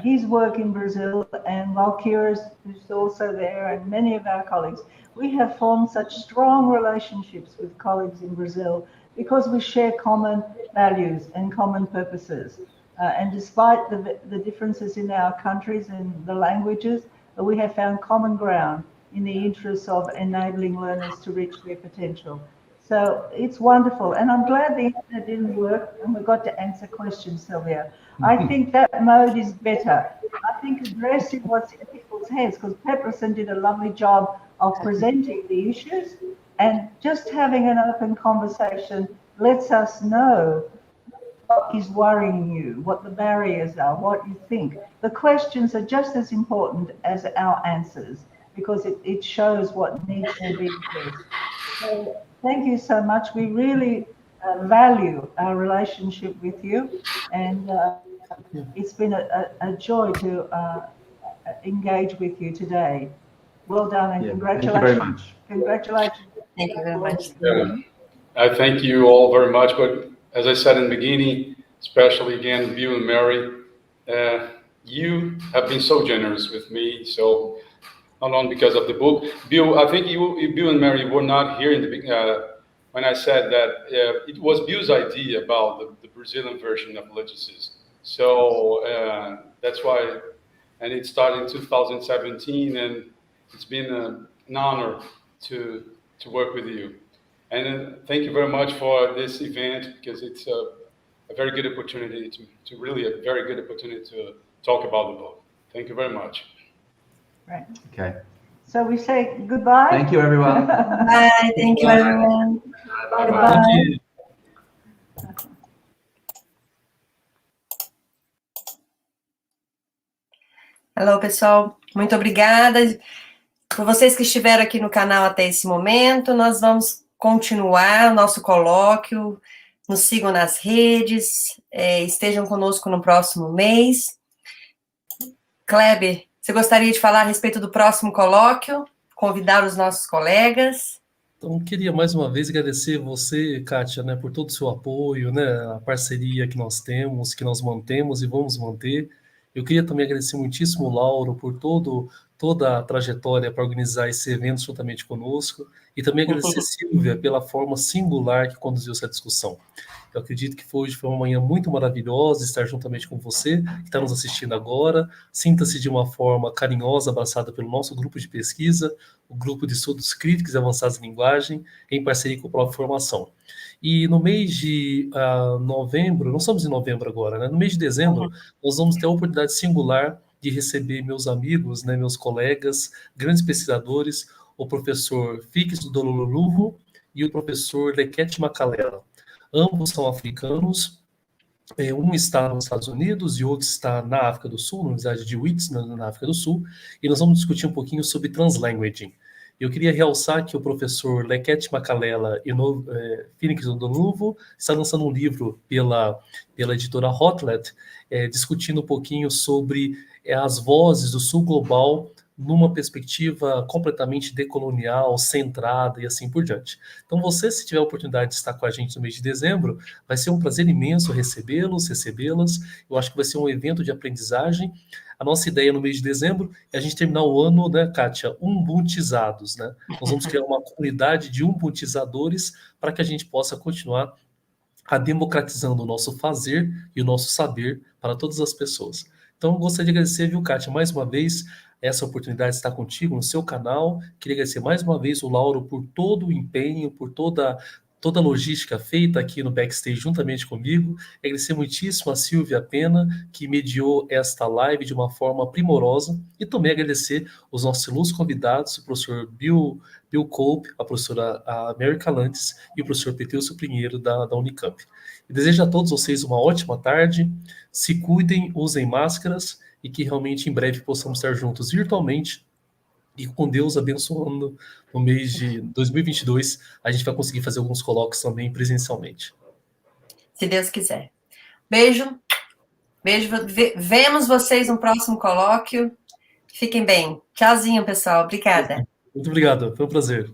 his work in Brazil, and Valkyra's, who's also there, and many of our colleagues. We have formed such strong relationships with colleagues in Brazil because we share common values and common purposes. And despite the differences in our countries and the languages, we have found common ground in the interests of enabling learners to reach their potential. So it's wonderful. And I'm glad the internet didn't work and we got to answer questions, Sylvia. I think that mode is better. I think addressing what's in people's heads, because Petrilson did a lovely job of presenting the issues, and just having an open conversation lets us know what is worrying you, what the barriers are, what you think. The questions are just as important as our answers, because it shows what needs to be addressed. So thank you so much. We really value our relationship with you, and it's been a joy to engage with you today. Well done, and congratulations. Thank you very much. Congratulations. Thank you very much. I thank you all very much, but as I said in the beginning, especially again, Bill and Mary, you have been so generous with me, so not only because of the book. Bill, I think Bill and Mary were not here in the when I said that it was Bill's idea about the Brazilian version of Literacies. So that's why, and it started in 2017, and it's been an honor to work with you. And thank you very much for this event, because it's a very good opportunity to really a very good opportunity to talk about the book. Thank you very much. Right. Okay. So we say goodbye. Thank you, everyone. Bye. Thank you, everyone. Bye-bye. Thank you. Hello, pessoal. Muito obrigada por vocês que estiveram aqui no canal até esse momento. Nós vamos continuar o nosso colóquio. Nos sigam nas redes, estejam conosco no próximo mês. Kleber, você gostaria de falar a respeito do próximo colóquio? Convidar os nossos colegas? Então, queria mais uma vez agradecer você, Kátia, né, por todo o seu apoio, né, a parceria que nós temos, que nós mantemos e vamos manter. Eu queria também agradecer muitíssimo o Lauro por toda a trajetória para organizar esse evento juntamente conosco, e também agradecer a Sylvia pela forma singular que conduziu essa discussão. Eu acredito que hoje foi uma manhã muito maravilhosa estar juntamente com você, que está nos assistindo agora. Sinta-se de uma forma carinhosa, abraçada pelo nosso grupo de pesquisa, o grupo de estudos críticos e avançados em linguagem, em parceria com o Prof. Formação. E no mês de novembro, não estamos em novembro agora, né? No mês de dezembro, nós vamos ter a oportunidade singular de receber meus amigos, né, meus colegas, grandes pesquisadores, o professor Fix do Dololuvo e o professor Lequete Macalela. Ambos são africanos, um está nos Estados Unidos e outro está na África do Sul, na Universidade de Wits, na África do Sul, e nós vamos discutir um pouquinho sobre translanguaging. Eu queria realçar que o professor Leket Makalela e Phoenix do Novo está lançando um livro pela editora Hotlet, discutindo um pouquinho sobre as vozes do Sul Global numa perspectiva completamente decolonial, centrada e assim por diante. Então, você, se tiver a oportunidade de estar com a gente no mês de dezembro, vai ser um prazer imenso recebê-las. Eu acho que vai ser um evento de aprendizagem. A nossa ideia no mês de dezembro é a gente terminar o ano, né, Kátia, umbuntizados, né? Nós vamos criar uma comunidade de umbutizadores para que a gente possa continuar democratizando o nosso fazer e o nosso saber para todas as pessoas. Então, eu gostaria de agradecer, viu, Kátia, mais uma vez, essa oportunidade de estar contigo no seu canal. Queria agradecer mais uma vez o Lauro por todo o empenho, por toda a logística feita aqui no backstage juntamente comigo. Agradecer muitíssimo a Sylvia Piena, que mediou esta live de uma forma primorosa. E também agradecer os nossos ilustres convidados, o professor Bill Cope, a professora Mary Kalantzis e o professor Petrilson Pinheiro da Unicamp. E desejo a todos vocês uma ótima tarde. Se cuidem, usem máscaras e que realmente em breve possamos estar juntos virtualmente e com Deus abençoando no mês de 2022, a gente vai conseguir fazer alguns colóquios também presencialmente. Se Deus quiser. Beijo. Vemos vocês no próximo colóquio. Fiquem bem. Tchauzinho, pessoal. Obrigada. Muito obrigado. Foi um prazer.